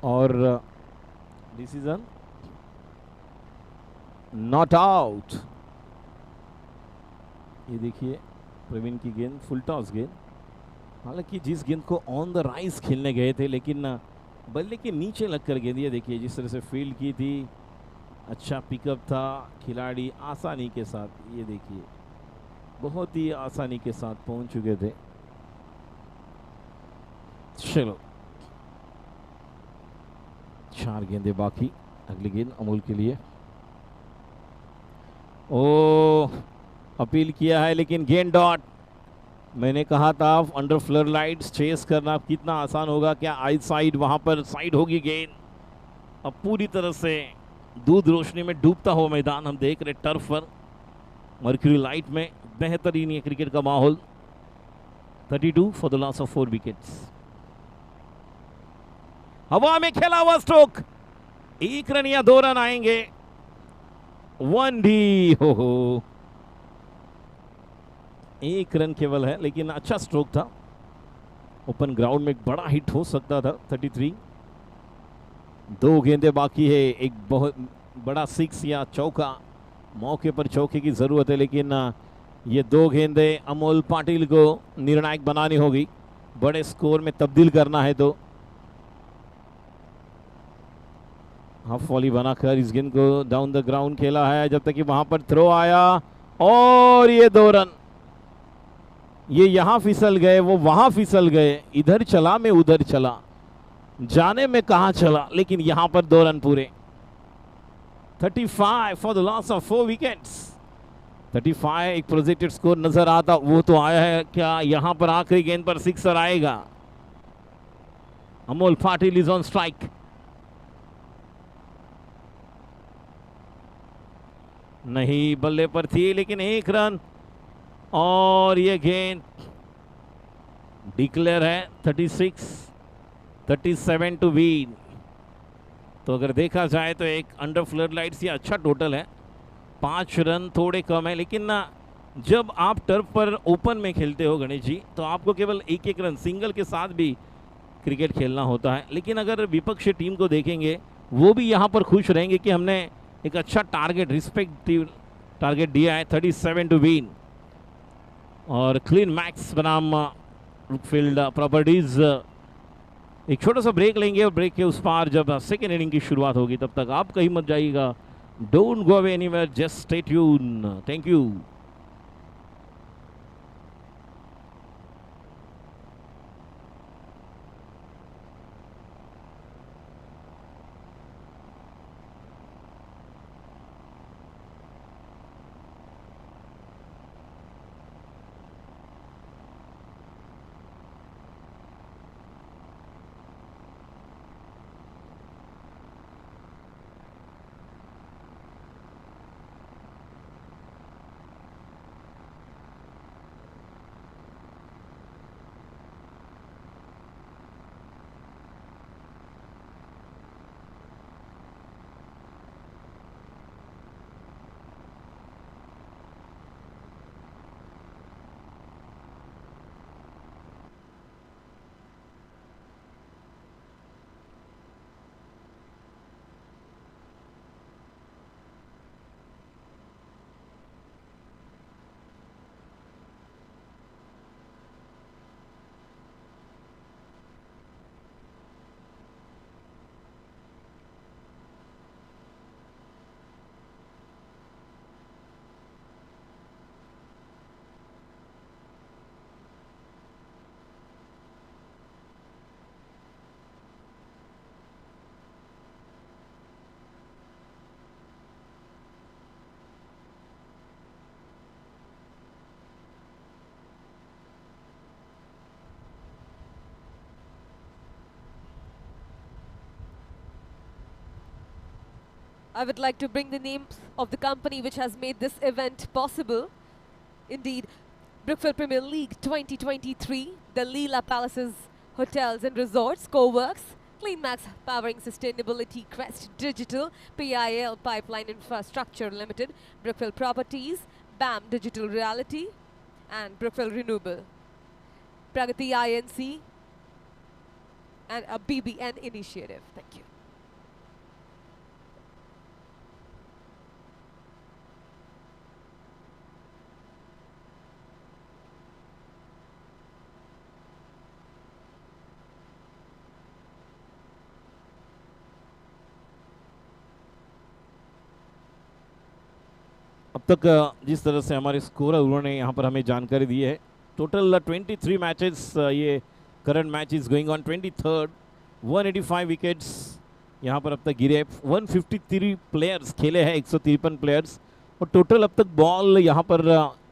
और डिसीजन नॉट आउट। ये देखिए प्रवीण की गेंद, फुल टॉस गेंद, हालांकि जिस गेंद को ऑन द राइज खेलने गए थे, लेकिन बल्ले के नीचे लगकर गेंद, ये देखिए जिस तरह से फील्ड की थी, अच्छा पिकअप था, खिलाड़ी आसानी के साथ, ये देखिए बहुत ही आसानी के साथ पहुंच चुके थे। चलो 4 गेंदे बाकी, अगली गेंद अमोल के लिए। ओ, अपील किया है, लेकिन गेंद डॉट। मैंने कहा था अंडर फ्लर लाइट्स चेस करना कितना आसान होगा, क्या आई साइड, वहां पर साइड होगी गेंद। अब पूरी तरह से दूध रोशनी में डूबता हुआ मैदान हम देख रहे, टर्फ पर मर्क्यूरी लाइट में, बेहतरीन ये क्रिकेट का माहौल। 32 for the loss of 4 wickets. हवा में खेला हुआ स्ट्रोक, 1 रन या 2 रन आएंगे। 1 डी, हो 1 रन केवल है, लेकिन अच्छा स्ट्रोक था। ओपन ग्राउंड में एक बड़ा हिट हो सकता था। 33 दो गेंदे बाकी है, एक बहुत बड़ा सिक्स या चौका, मौके पर चौके की जरूरत है, लेकिन ये दो गेंदे अमोल पाटिल को निर्णायक बनानी होगी, बड़े स्कोर में तब्दील करना है। तो हाफ वॉली बनाकर इस गेंद को डाउन द ग्राउंड खेला है, जब तक कि वहां पर थ्रो आया और ये 2 रन। ये यहां फिसल गए, वो वहां फिसल गए, इधर चला मैं उधर चला, जाने में कहां चला, लेकिन यहां पर 2 रन पूरे। 35 for the loss of 4 wickets. 35 एक प्रोजेक्टेड स्कोर नजर आता, वो तो आया है क्या? यहां पर आखिरी गेंद पर सिक्सर आएगा। Amol Patil is on strike. नहीं, बल्ले पर थी, लेकिन 1 रन और ये गेंद डिक्लेयर है। 37 टू विन। तो अगर देखा जाए तो एक अंडर फ्लड लाइट्स ये अच्छा टोटल है, 5 रन थोड़े कम है, लेकिन ना जब आप टर्फ पर ओपन में खेलते हो गणेश जी, तो आपको केवल 1-1 रन सिंगल के साथ भी क्रिकेट खेलना होता है। लेकिन अगर विपक्षी टीम को देखेंगे, वो भी यहाँ पर खुश रहेंगे कि हमने एक अच्छा टारगेट, रिस्पेक्टिव टारगेट दिया है। 37 टू विन। और क्लीन मैक्स बनाम ब्रुकफील्ड प्रॉपर्टीज। एक छोटा सा ब्रेक लेंगे और ब्रेक के उस पार जब सेकेंड इनिंग की शुरुआत होगी, तब तक आप कहीं मत जाइएगा। Don't go away anywhere, just stay tune. Thank you. I would like to bring the names of the company which has made this event possible. Indeed, Brookfield Premier League 2023, the Leela Palaces Hotels and Resorts, CoWorks, CleanMax Powering Sustainability, Crest Digital, PIL Pipeline Infrastructure Limited, Brookfield Properties, BAM Digital Reality, and Brookfield Renewable, Pragati INC, and a BBN initiative. Thank you. अब तक जिस तरह से हमारे scorer उन्होंने यहाँ पर हमें जानकारी दी है, टोटल 23 मैचेस, ये current match is going on 23rd, 185 wickets यहाँ पर अब तक गिरे, 153 प्लेयर्स खेले हैं, 153 प्लेयर्स, और टोटल अब तक बॉल यहाँ पर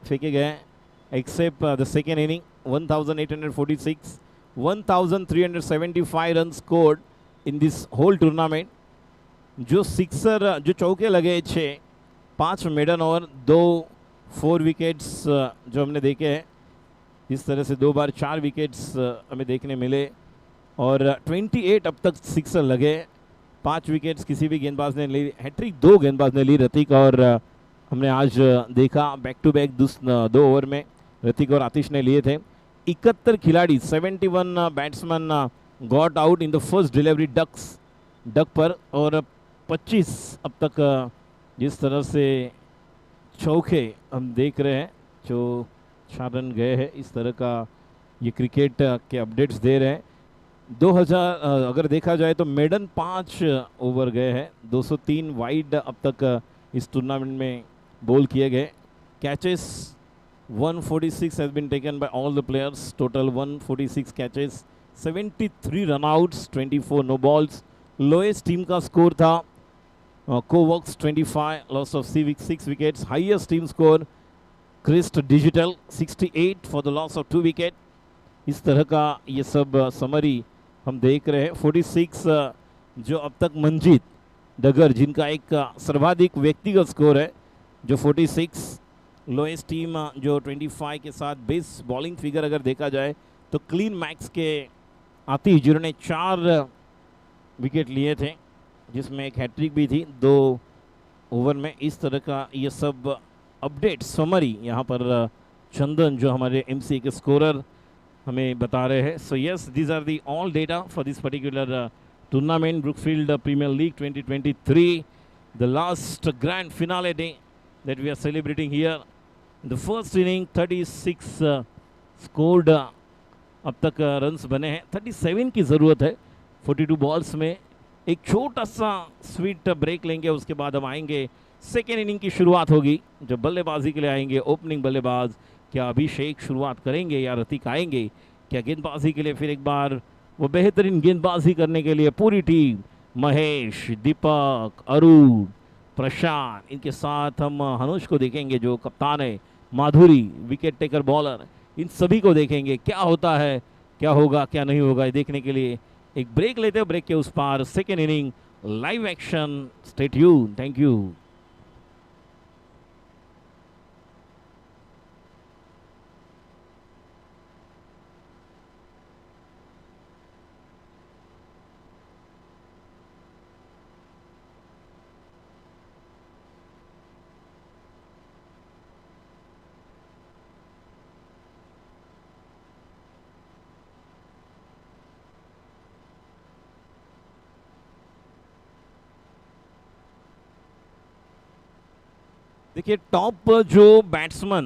फेंके गए हैं except the second inning 1846, 1375 run scored in this whole tournament. जो सिक्सर, जो चौके लगे 6, 5 मेडन ओवर, 2 4 विकेट्स जो हमने देखे हैं, इस तरह से 2 बार 4 विकेट्स हमें देखने मिले, और 28 अब तक सिक्सर लगे, 5 विकेट्स किसी भी गेंदबाज ने ली, हैट्रिक 2 गेंदबाज ने ली, रतीक और हमने आज देखा बैक टू बैक 2 ओवर में रतीक और आतिश ने लिए थे। 71 खिलाड़ी, 71 batsman got out in the first delivery ducks duck पर, और 25 अब तक जिस तरह से चौके हम देख रहे हैं, जो 4 रन गए हैं, इस तरह का ये क्रिकेट के अपडेट्स दे रहे हैं। 2000 अगर देखा जाए तो मेडन 5 ओवर गए हैं, 203 वाइड अब तक इस टूर्नामेंट में बॉल किए गए। Catches 146 has been taken by all the players, total 146 catches, 73 run-outs, 24 no balls। Lowest team का स्कोर था Coworks 25, loss of 6 wickets. Highest team score Crest digital 68 for the loss of 2 wicket. इस तरह का ये सब summary हम देख रहे हैं। 46 जो अब तक मंजीत डगर, जिनका एक सर्वाधिक व्यक्तिगत स्कोर है जो 46। लोएस्ट टीम जो 25 के साथ बेस बॉलिंग फिगर अगर देखा जाए तो क्लीन मैक्स के आतिश, जिन्होंने 4 विकेट लिए थे, जिसमें एक हैट्रिक भी थी 2 ओवर में। इस तरह का ये सब अपडेट समरी यहाँ पर चंदन जो हमारे एमसी के स्कोरर हमें बता रहे हैं। So yes, these are the all data for this particular tournament, Brookfield premiere league 2023, the last grand finale day that we are celebrating here. The first inning 36 scored, अब तक रन्स बने हैं, 37 की ज़रूरत है 42 बॉल्स में। एक छोटा सा स्वीट ब्रेक लेंगे, उसके बाद हम आएंगे, सेकेंड इनिंग की शुरुआत होगी जब बल्लेबाजी के लिए आएंगे ओपनिंग बल्लेबाज। क्या अभिषेक शुरुआत करेंगे या रतीक आएंगे? क्या गेंदबाजी के लिए फिर एक बार वो बेहतरीन गेंदबाजी करने के लिए पूरी टीम, महेश, दीपक, अरुण, प्रशांत, इनके साथ हम हनुष को देखेंगे जो कप्तान है, माधुरी विकेट टेकर बॉलर, इन सभी को देखेंगे। क्या होता है, क्या होगा, क्या नहीं होगा, देखने के लिए एक ब्रेक लेते हैं। ब्रेक के उस पार second inning live action. Stay tune, thank you. देखिए, टॉप जो बैट्समैन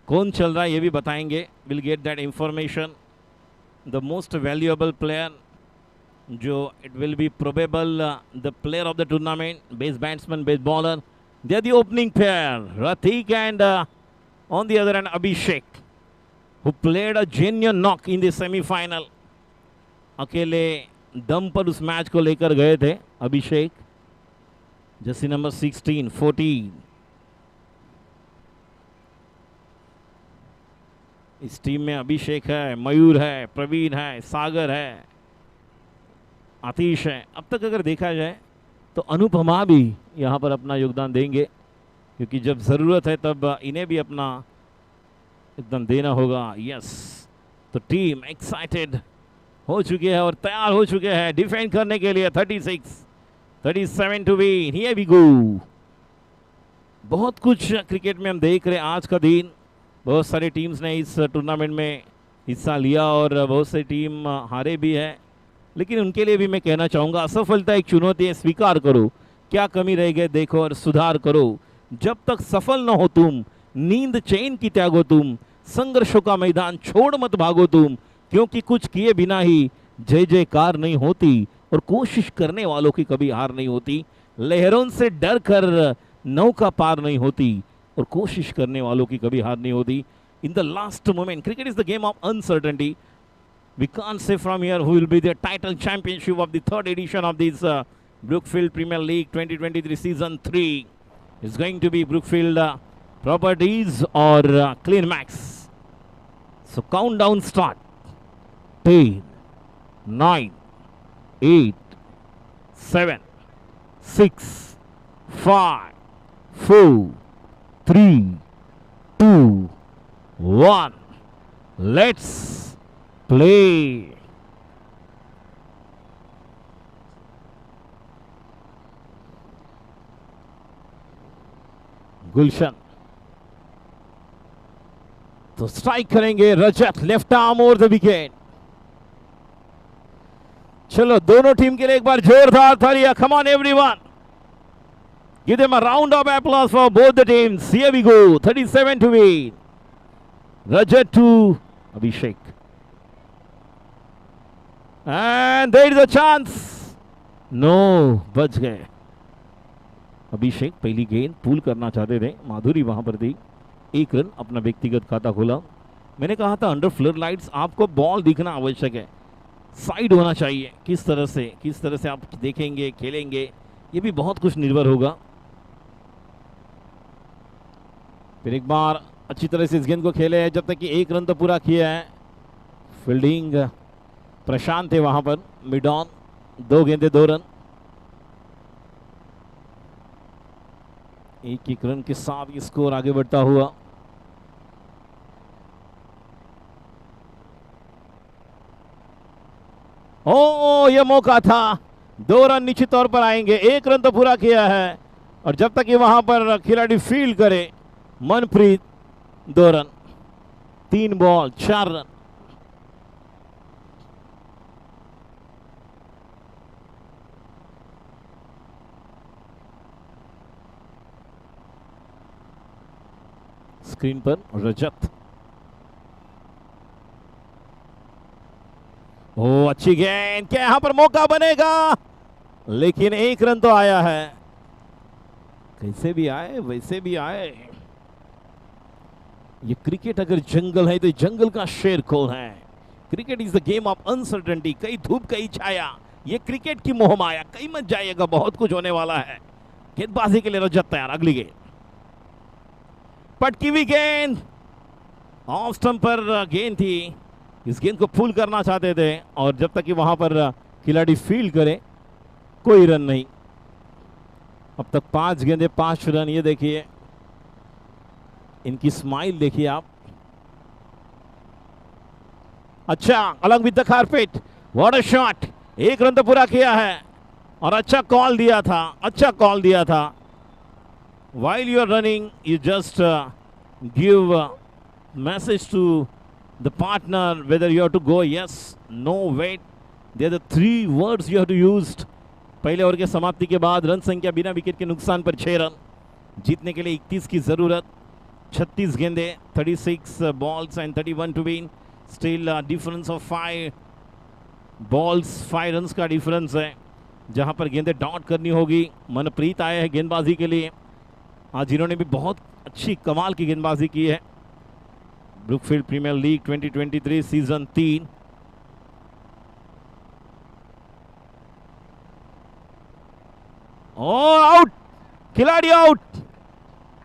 कौन चल रहा है ये भी बताएंगे। Will get that information. The most valuable player, जो it will be probable the player of the tournament, best batsman, best bowler, they are the opening pair, Ratik and on the other end Abhishek, who played a genuine knock in the semifinal. अकेले दम पर उस match को लेकर गए थे अभिषेक, Jersey number 16, 14। इस team में अभिषेक है, मयूर है, प्रवीण है, सागर है, आतिश है। अब तक अगर देखा जाए तो अनुपमा भी यहाँ पर अपना योगदान देंगे, क्योंकि जब ज़रूरत है तब इन्हें भी अपना योगदान देना होगा। यस, तो टीम एक्साइटेड हो चुकी है और तैयार हो चुके हैं डिफेंड करने के लिए। 36, 37 to win, here we go. बहुत कुछ क्रिकेट में हम देख रहे हैं आज का दिन। बहुत सारी टीम्स ने इस टूर्नामेंट में हिस्सा लिया और बहुत सारी टीम हारे भी है, लेकिन उनके लिए भी मैं कहना चाहूँगा, असफलता एक चुनौती है, स्वीकार करो। क्या कमी रह गए देखो और सुधार करो। जब तक सफल न हो तुम, नींद चैन की त्यागो तुम, संघर्षों का मैदान छोड़ मत भागो तुम, क्योंकि कुछ किए बिना ही जय जयकार नहीं होती और कोशिश करने वालों की कभी हार नहीं होती। लहरों से डर कर नौका पार नहीं होती और कोशिश करने वालों की कभी हार नहीं होती। इन the last moment, cricket is the game of uncertainty. We can't say from here who will be the title championship of the 3rd edition of this Brookfield Premier League 2023 Season 3. It's going to be Brookfield Properties or Clean Max. So countdown start. 10, 9, 8, 7, 6, 5, 4, 3, 2, 1. Let's play. Gulshan तो strike करेंगे Rajat, left arm over the wicket. चलो दोनों team के लिए एक बार जोरदार तालियां. Come on everyone. Give them a round of applause for both the teams. Here we go. 37 to 8. Rajat to Abhishek. And there is a chance. No, बच गए. अभिषेक पहली गेंद पूल करना चाहते थे, माधुरी वहां पर थी. 1 रन अपना व्यक्तिगत खाता खोला. मैंने कहा था अंडर फ्लड लाइट्स आपको बॉल दिखना आवश्यक है, साइड होना चाहिए. किस तरह से आप देखेंगे, खेलेंगे, ये भी बहुत कुछ निर्भर होगा. फिर एक बार अच्छी तरह से इस गेंद को खेले हैं, जब तक कि 1 रन तो पूरा किया है. फील्डिंग प्रशांत थे वहां पर. मिड ऑन 2 गेंदे 2 रन. 1 रन के साथ ये स्कोर आगे बढ़ता हुआ. ओ ये मौका था. 2 रन निश्चित तौर पर आएंगे. 1 रन तो पूरा किया है, और जब तक ये वहां पर खिलाड़ी फील्ड करे. Manpreet 2 run. 3 ball 4 run. Screen पर रजत. ओ अच्छी गेंद. क्या यहां पर मौका बनेगा? लेकिन 1 रन तो आया है. कैसे भी आए वैसे भी आए. ये क्रिकेट अगर जंगल है तो जंगल का शेर कौन है? Cricket is the game of uncertainty. कई धूप कई छाया, ये क्रिकेट की मोहमाया. कहीं मत जाइएगा, बहुत कुछ होने वाला है. गेंदबाजी के लिए रजत तैयार. अगली गेंद पटकी हुई गेंद. ऑफ स्टंप पर गेंद थी. इस गेंद को पुल करना चाहते थे, और जब तक कि वहां पर खिलाड़ी फील्ड करे कोई रन नहीं. अब तक 5 गेंदे 5 रन. ये देखिए इनकी स्माइल देखिए आप. अच्छा, अलग with the carpet. What a shot. 1 run तो पूरा किया है, और अच्छा कॉल दिया था. While you are running, you just give a message to the partner whether you have to go yes, no, wait. They are the 3 words you have to use. पहले over के समाप्ति के बाद रन संख्या बिना wicket के नुकसान पर 6 रन. जीतने के लिए 31 की जरूरत. 36 गेंदे, 36 balls and 31 to win. Still difference of 5 balls, 5 run का डिफरेंस है, जहां पर गेंदे डॉट करनी होगी. मनप्रीत आए हैं गेंदबाजी के लिए, आज जिन्होंने भी बहुत अच्छी कमाल की गेंदबाजी की है. Brookfield premiere league 2023 season 3. और आउट. खिलाड़ी आउट.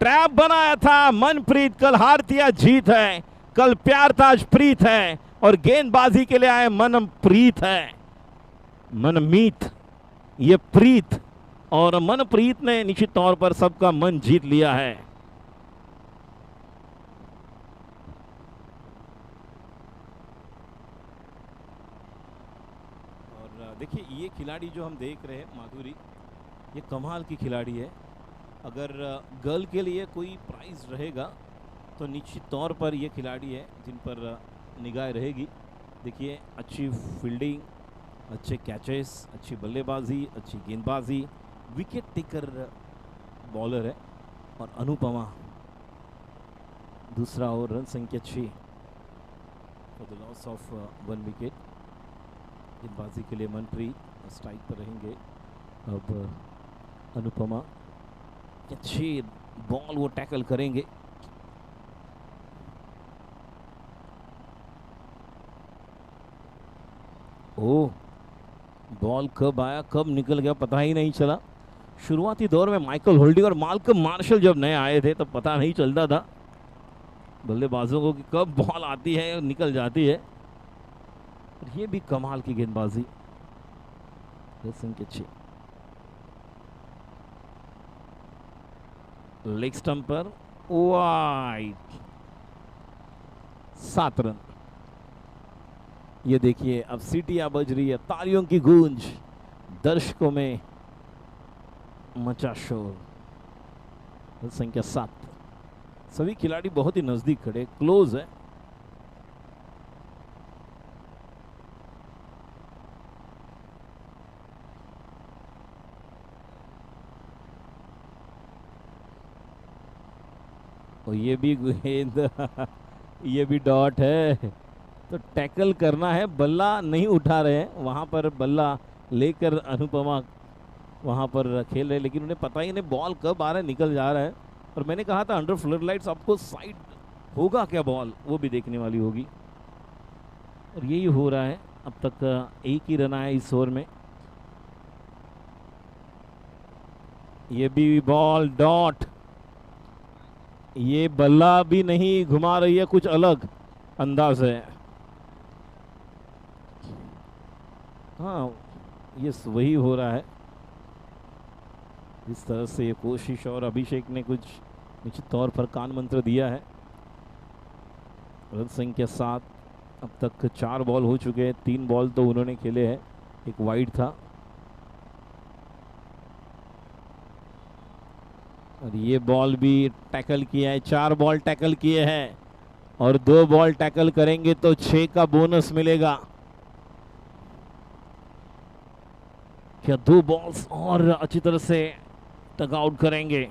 ट्रैप बनाया था मनप्रीत. कल हार थी जीत है, कल प्यार था आज प्रीत है, और गेंदबाजी के लिए आए मनप्रीत है. मनमीत, ये प्रीत, और मनप्रीत ने निश्चित तौर पर सबका मन जीत लिया है. और देखिए ये खिलाड़ी जो हम देख रहे हैं माधुरी, ये कमाल की खिलाड़ी है. अगर गर्ल के लिए कोई प्राइज रहेगा तो निश्चित तौर पर ये खिलाड़ी है जिन पर निगाह रहेगी. देखिए अच्छी फील्डिंग, अच्छे कैचेस, अच्छी बल्लेबाजी, अच्छी गेंदबाजी, विकेट टेकर बॉलर है. और अनुपमा दूसरा ओवर, रन संख्या 6 for the loss of 1 wicket. गेंदबाजी के लिए मनप्रीत स्ट्राइक पर रहेंगे. अब अनुपमा अच्छी बॉल वो टैकल करेंगे. ओह, बॉल कब आया कब निकल गया पता ही नहीं चला. शुरुआती दौर में माइकल होल्डिंग और माल्कम मार्शल जब नए आए थे तब पता नहीं चलता था बल्लेबाजों को कि कब बॉल आती है और निकल जाती है. और ये भी कमाल की गेंदबाजी. लेग स्टंप पर वाइड. 7 रन. ये देखिए अब सीटियां बज रही है, तालियों की गूंज, दर्शकों में मचा शोर. रन संख्या 7. सभी खिलाड़ी बहुत ही नजदीक खड़े, क्लोज है. और ये भी गेंद ये भी डॉट है। तो टैकल करना है, बल्ला नहीं उठा रहे हैं, वहाँ पर बल्ला लेकर अनुपमा वहाँ पर खेल रहे, लेकिन उन्हें पता ही नहीं बॉल कब आ रहा है, निकल जा रहा है। और मैंने कहा था अंडर फ्लड लाइट्स आपको साइड होगा क्या बॉल, वो भी देखने वाली होगी, और यही हो रहा है। अब तक एक ही रन आया इस ओवर में। ये भी बॉल डॉट, ये बल्ला भी नहीं घुमा रही है, कुछ अलग अंदाज है। हाँ ये वही हो रहा है, इस तरह से ये कोशिश, और अभिषेक ने कुछ निश्चित तौर पर कान मंत्र दिया है। रन संख्या 7, अब तक 4 बॉल हो चुके हैं, 3 बॉल तो उन्होंने खेले हैं, एक वाइड था। और ये बॉल भी टैकल किया है, 4 बॉल टैकल किए हैं, और 2 बॉल टैकल करेंगे तो 6 का बोनस मिलेगा। क्या 2 बॉल्स और अच्छी तरह से टग आउट करेंगे,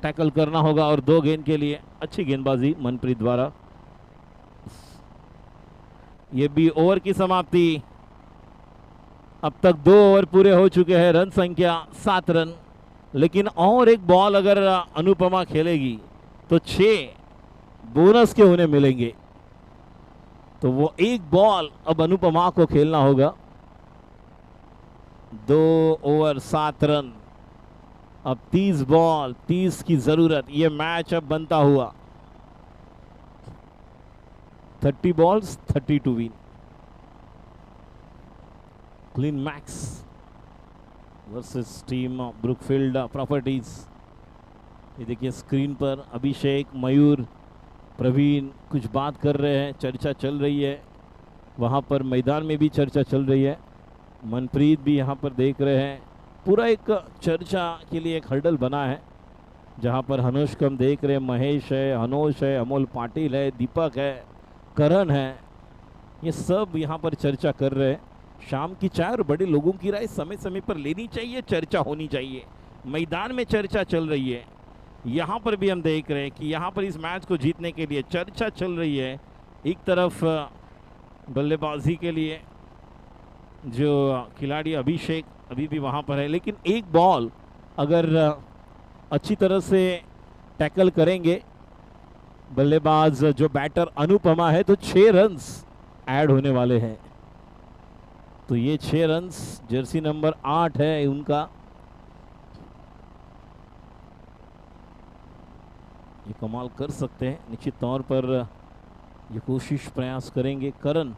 टैकल करना होगा, और 2 गेंद के लिए अच्छी गेंदबाजी मनप्रीत द्वारा। ये भी ओवर की समाप्ति, अब तक 2 ओवर पूरे हो चुके हैं, रन संख्या 7 रन। लेकिन और एक बॉल अगर अनुपमा खेलेगी तो 6 बोनस के उन्हें मिलेंगे, तो वो एक बॉल अब अनुपमा को खेलना होगा। 2 ओवर 7 रन, अब 30 बॉल 30 की जरूरत, ये मैच अब बनता हुआ। 30 balls 30 to win. Clean Max versus team Brookfield Properties. ये देखिए स्क्रीन पर अभिषेक, मयूर, प्रवीण कुछ बात कर रहे हैं, चर्चा चल रही है, वहाँ पर मैदान में भी चर्चा चल रही है। मनप्रीत भी यहाँ पर देख रहे हैं, पूरा एक चर्चा के लिए एक हर्डल बना है, जहाँ पर हनुष को हम देख रहे हैं, महेश है, हनोश है, अमोल पाटिल है, दीपक है, करण है, ये सब यहाँ पर चर्चा कर रहे हैं। शाम की चाय और बड़े लोगों की राय समय समय पर लेनी चाहिए, चर्चा होनी चाहिए, मैदान में चर्चा चल रही है। यहाँ पर भी हम देख रहे हैं कि यहाँ पर इस मैच को जीतने के लिए चर्चा चल रही है। एक तरफ बल्लेबाजी के लिए जो खिलाड़ी अभिषेक अभी भी वहाँ पर है, लेकिन एक बॉल अगर अच्छी तरह से टैकल करेंगे बल्लेबाज जो बैटर अनुपमा है, तो 6 रन्स ऐड होने वाले हैं। तो ये 6 रन्स जर्सी नंबर 8 है उनका। ये कमाल कर सकते हैं, निश्चित तौर पर ये कोशिश प्रयास करेंगे। करण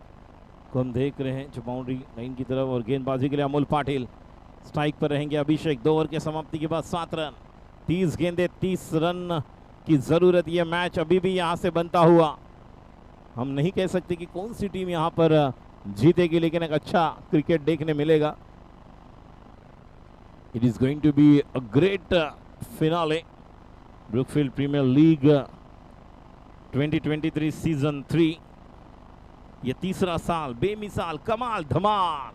को हम देख रहे हैं जो बाउंड्री लाइन की तरफ, और गेंदबाजी के लिए अमोल पाटिल स्ट्राइक पर रहेंगे। अभिषेक 2 ओवर के समाप्ति के बाद 7 रन, 30 गेंदे 30 रन की जरूरत। यह मैच अभी भी यहां से बनता हुआ, हम नहीं कह सकते कि कौन सी टीम यहां पर जीतेगी, लेकिन एक अच्छा क्रिकेट देखने मिलेगा। It is going to be a great finale. Brookfield premiere league 2023 season 3, ये तीसरा साल, बेमिसाल, कमाल, धमाल।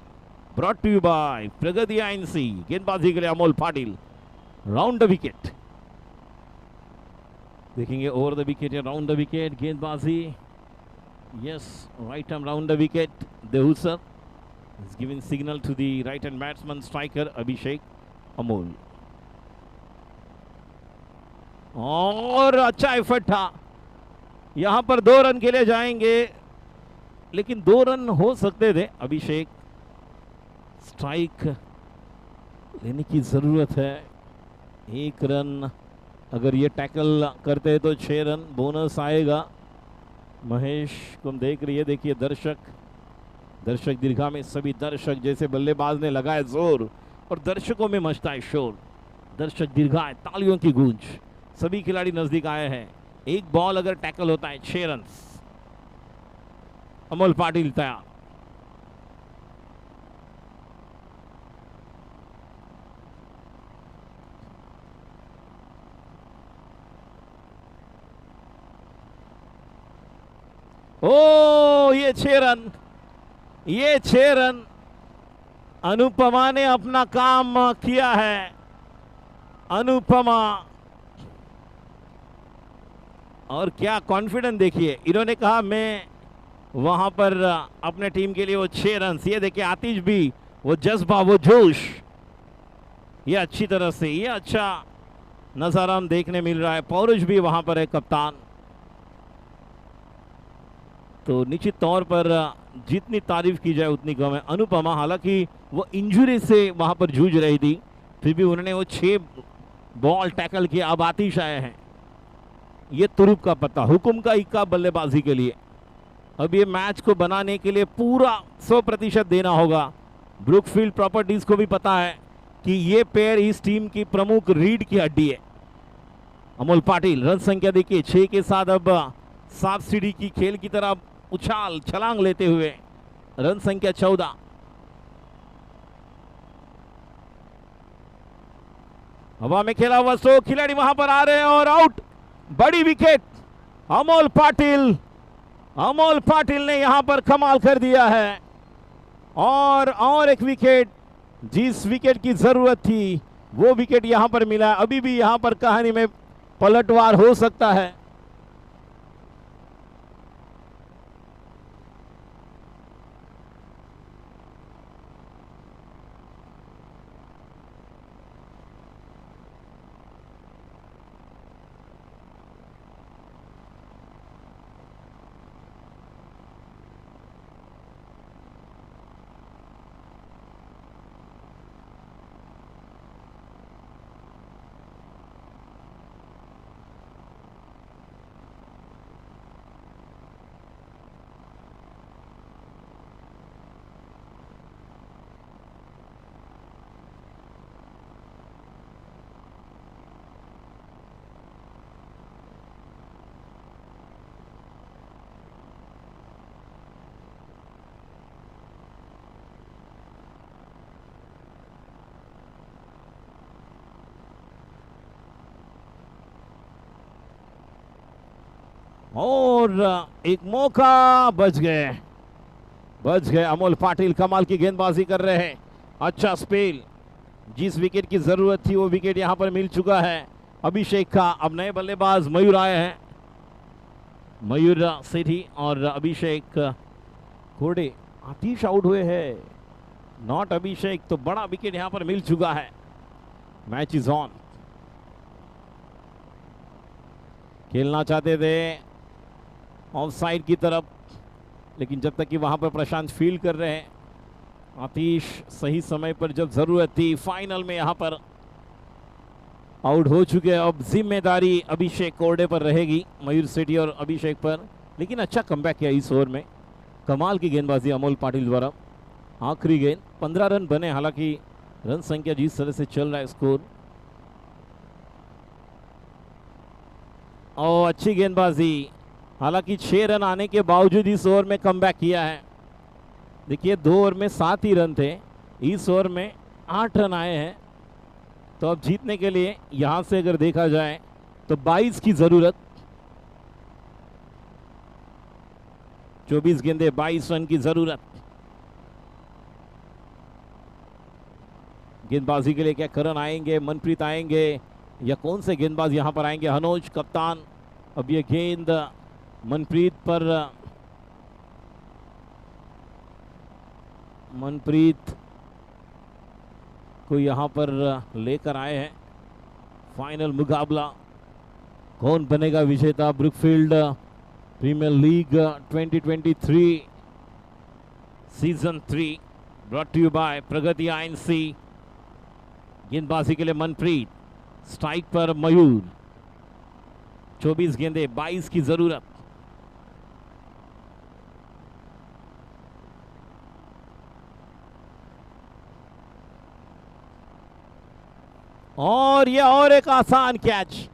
Brought to you by Pragati INC. गेंदबाजी के लिए Amol Patil, round the wicket. देखेंगे ओवर द विकेट या राउंड द विकेट। गेंदबाजी, yes, right arm round the wicket. देहुसर is giving signal to the right hand batsman striker Abhishek Amol। और अच्छा effort था, यहां पर 2 रन के लिए जाएंगे, लेकिन 2 रन हो सकते थे। अभिषेक, स्ट्राइक लेने की जरूरत है। 1 रन अगर ये टैकल करते हैं तो 6 रन बोनस आएगा। महेश को हम देख रही है, देखिए दर्शक दीर्घा में सभी दर्शक, जैसे बल्लेबाज ने लगाया जोर और दर्शकों में मचता है शोर। दर्शक दीर्घा, तालियों की गूंज, सभी खिलाड़ी नजदीक आए हैं। एक बॉल अगर टैकल होता है 6 रन। अमोल पाटिल तैयार। ओ ये 6 रन, ये 6 रन। अनुपमा ने अपना काम किया है। अनुपमा और क्या कॉन्फिडेंस देखिए, इन्होंने कहा मैं वहां पर अपने टीम के लिए वो 6 रन। ये देखिए आतिश भी, वो जज्बा, वो जोश, ये अच्छी तरह से, ये अच्छा नजारा हम देखने मिल रहा है। पौरुष भी वहां पर है, कप्तान। तो निश्चित तौर पर जितनी तारीफ की जाए उतनी कम है। अनुपमा, हालांकि वो इंजरी से वहां पर जूझ रही थी, फिर भी उन्होंने वो 6 बॉल टैकल किया। अब आतिश आए हैं, ये तुरुप का पत्ता, हुकुम का इक्का बल्लेबाजी के लिए। अब ये मैच को बनाने के लिए पूरा 100% देना होगा। ब्रुकफील्ड प्रॉपर्टीज को भी पता है कि ये पेयर इस टीम की प्रमुख रीढ़ की हड्डी है। अमोल पाटिल, रन संख्या देखिए 6 के साथ अब 7 सीढ़ी की खेल की तरह उछाल छलांग लेते हुए रन संख्या 14। हवा में खेला हुआ 100, खिलाड़ी वहां पर आ रहे हैं और आउट। बड़ी विकेट, अमोल पाटिल, अमोल पाटिल ने यहां पर कमाल कर दिया है। और एक विकेट, जिस विकेट की जरूरत थी वो विकेट यहां पर मिला। अभी भी यहां पर कहानी में पलटवार हो सकता है। और एक मौका, बच गए, बच गए। अमोल पाटिल कमाल की गेंदबाजी कर रहे हैं, अच्छा स्पेल। जिस विकेट की जरूरत थी वो विकेट यहां पर मिल चुका है अभिषेक का। अब नए बल्लेबाज मयूर आए हैं, मयूर सेठी और अभिषेक घोड़े। आतिश आउट हुए हैं, नॉट अभिषेक। तो बड़ा विकेट यहां पर मिल चुका है। Match is on. खेलना चाहते थे ऑफ साइड की तरफ, लेकिन जब तक कि वहां पर प्रशांत फील्ड कर रहे हैं, आतिश सही समय पर जब जरूरत थी फाइनल में यहां पर आउट हो चुके हैं। अब जिम्मेदारी अभिषेक कोरडे पर रहेगी, मयूर सेठी और अभिषेक पर। लेकिन अच्छा कमबैक किया इस ओवर में, कमाल की गेंदबाजी अमोल पाटिल द्वारा। आखिरी गेंद, 15 रन बने, हालांकि रन संख्या जिस तरह से चल रहा है स्कोर। और अच्छी गेंदबाजी, हालांकि 6 रन आने के बावजूद इस ओवर में कमबैक किया है। देखिए 2 ओवर में 7 ही रन थे, इस ओवर में 8 रन आए हैं। तो अब जीतने के लिए यहां से अगर देखा जाए तो 22 की जरूरत, 24 गेंदे 22 रन की जरूरत। गेंदबाजी के लिए क्या करण आएंगे, मनप्रीत आएंगे, या कौन से गेंदबाज यहां पर आएंगे? हनोज कप्तान। अब ये गेंद मनप्रीत पर, मनप्रीत को यहां पर लेकर आए हैं। फाइनल मुकाबला, कौन बनेगा विजेता? Brookfield premiere league 2023 season 3 brought to you by Pragati INC. गेंदबाजी के लिए मनप्रीत, स्ट्राइक पर मयूर। 24 गेंदे 22 की जरूरत। और ये और एक आसान कैच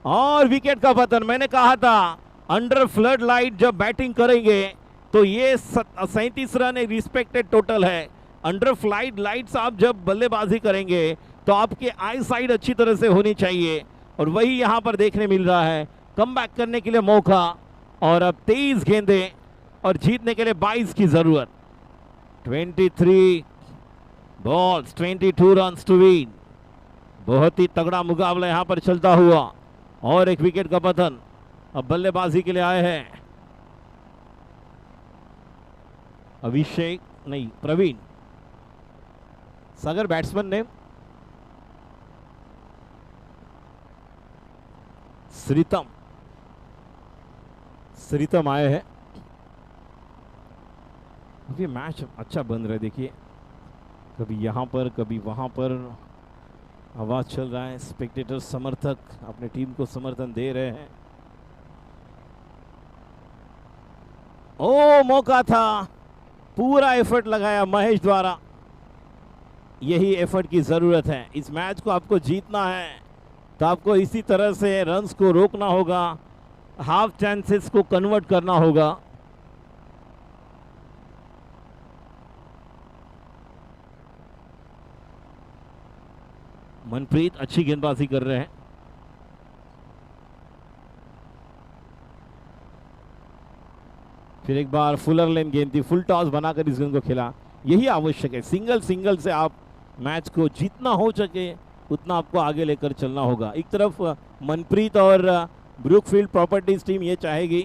और विकेट का पतन। मैंने कहा था अंडर फ्लड लाइट जब बैटिंग करेंगे तो ये 37 रन एक रिस्पेक्टेड टोटल है। अंडर फ्लाइट लाइट्स आप जब बल्लेबाजी करेंगे तो आपके आई साइड अच्छी तरह से होनी चाहिए, और वही यहां पर देखने मिल रहा है। कमबैक करने के लिए मौका, और अब 23 गेंदे और जीतने के लिए 22 की जरूरत। 23 बॉल्स 22 रन्स टू विन। बहुत ही तगड़ा मुकाबला यहां पर चलता हुआ, और एक विकेट का पतन। अब बल्लेबाजी के लिए आए हैं अभिषेक, नहीं प्रवीण। सागर बैट्समैन ने श्रीतम आए हैं। ये मैच अच्छा बन रहा है, देखिए कभी यहाँ पर कभी वहाँ पर आवाज चल रहा है, स्पेक्टेटर समर्थक अपने टीम को समर्थन दे रहे हैं। ओ मौका था, पूरा एफर्ट लगाया महेश द्वारा, यही एफर्ट की जरूरत है। इस मैच को आपको जीतना है तो आपको इसी तरह से रन्स को रोकना होगा, हाफ चांसेस को कन्वर्ट करना होगा। मनप्रीत अच्छी गेंदबाजी कर रहे हैं। फिर एक बार फुलर लेन गेंद थी, फुल टॉस बनाकर इस गेंद को खेला, यही आवश्यक है। सिंगल से आप मैच को जितना हो सके उतना आपको आगे लेकर चलना होगा। एक तरफ मनप्रीत और ब्रुकफील्ड प्रॉपर्टीज टीम ये चाहेगी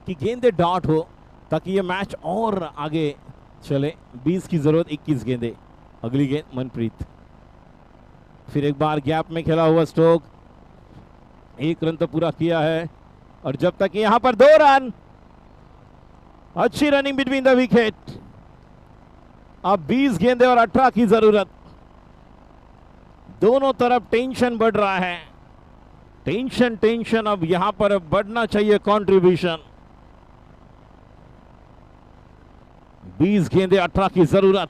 कि गेंदे डॉट हो ताकि ये मैच और आगे चले। 20 की जरूरत, 21 गेंदे। अगली गेंद मनप्रीत, फिर एक बार गैप में खेला हुआ स्ट्रोक, 1 रन तो पूरा किया है। और जब तक यहां पर 2 रन, अच्छी रनिंग बिटवीन द विकेट। अब 20 गेंदे और 18 की जरूरत। दोनों तरफ टेंशन बढ़ रहा है, टेंशन अब यहां पर बढ़ना चाहिए कंट्रीब्यूशन। 20 गेंदे 18 की जरूरत।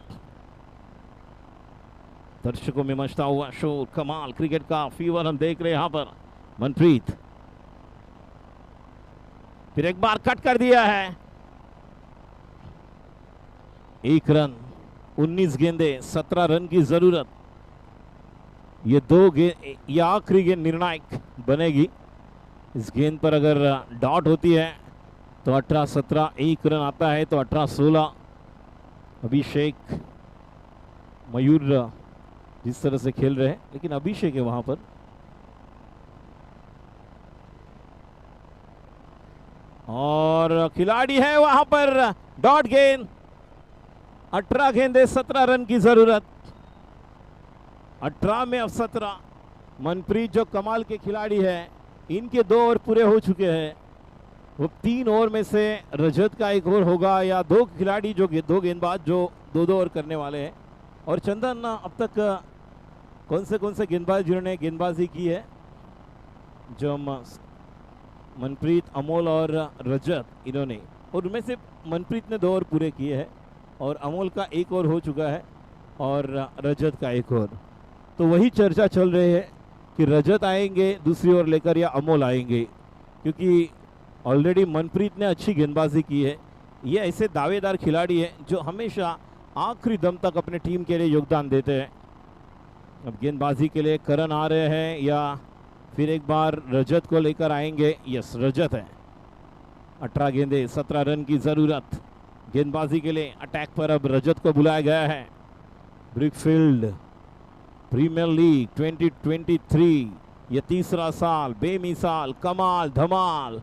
दर्शकों में मचता हुआ शोर, कमाल क्रिकेट का फीवर हम देख रहे हैं यहां पर। मनप्रीत फिर एक बार कट कर दिया है, 1 रन, 19 गेंदे 17 रन की जरूरत। ये 2 गेंद, ये आखिरी गेंद निर्णायक बनेगी। इस गेंद पर अगर डॉट होती है तो 18-17, 1 रन आता है तो 18-16। अभिषेक, मयूर जिस तरह से खेल रहे हैं, लेकिन अभिषेक है वहां पर। और खिलाड़ी है वहां पर, डॉट गेंद। 18 गेंदे 17 रन की जरूरत। 18 में अब 17। मनप्रीत जो कमाल के खिलाड़ी है, इनके 2 ओवर पूरे हो चुके हैं। वो 3 ओवर में से रजत का 1 ओवर होगा, या 2 खिलाड़ी जो 2 गेंदबाज जो 2-2 ओवर करने वाले हैं। और चंदन, अब तक कौन से गेंदबाज जिन्होंने गेंदबाजी की है? जो मनप्रीत, अमोल और रजत, इन्होंने, और उनमें से मनप्रीत ने 2 ओवर पूरे किए हैं और अमोल का 1 ओवर हो चुका है और रजत का 1 ओवर। तो वही चर्चा चल रही है कि रजत आएंगे दूसरी ओवर लेकर या अमोल आएंगे, क्योंकि ऑलरेडी मनप्रीत ने अच्छी गेंदबाजी की है। ये ऐसे दावेदार खिलाड़ी हैं जो हमेशा आखिरी दम तक अपने टीम के लिए योगदान देते हैं। अब गेंदबाजी के लिए करण आ रहे हैं या फिर एक बार रजत को लेकर आएंगे? यस, रजत है। 18 गेंदे 17 रन की जरूरत। गेंदबाजी के लिए अटैक पर अब रजत को बुलाया गया है। ब्रिकफील्ड प्रीमियर लीग 2023, ये 3रा साल, बेमिसाल, कमाल, धमाल।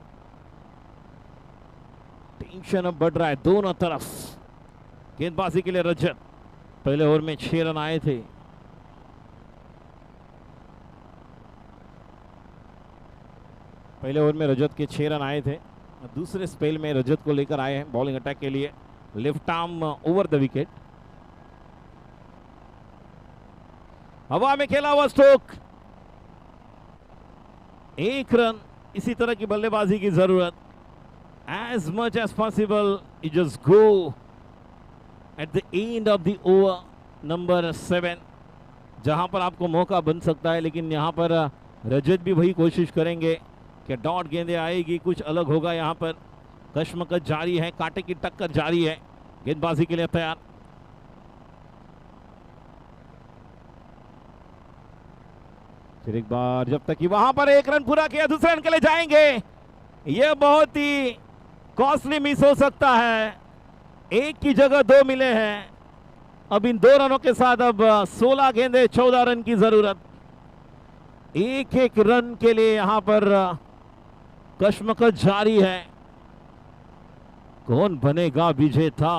टेंशन अब बढ़ रहा है दोनों तरफ। गेंदबाजी के लिए रजत, पहले ओवर में 6 रन आए थे। पहले ओवर में रजत के 6 रन आए थे। दूसरे स्पेल में रजत को लेकर आए हैं बॉलिंग अटैक के लिए। Left arm over the wicket, हवा में खेला हुआ स्ट्रोक, 1 रन। इसी तरह की बल्लेबाजी की जरूरत। As much as possible you just go at the end of the over number 7, जहां पर आपको मौका बन सकता है। लेकिन यहां पर रजत भी वही कोशिश करेंगे कि डॉट गेंदे आएगी, कुछ अलग होगा। यहां पर कश्मकश जारी है, कांटे की टक्कर जारी है। गेंदबाजी के लिए तैयार। फिर एक बार, जब तक कि वहां पर 1 रन पूरा किया, दूसरे रन के लिए जाएंगे। यह बहुत ही कॉस्टली मिस हो सकता है। 1 की जगह 2 मिले हैं। अब इन 2 रनों के साथ अब 16 गेंदे 14 रन की जरूरत। 1-1 रन के लिए यहां पर कश्मकश जारी है, कौन बनेगा विजेता।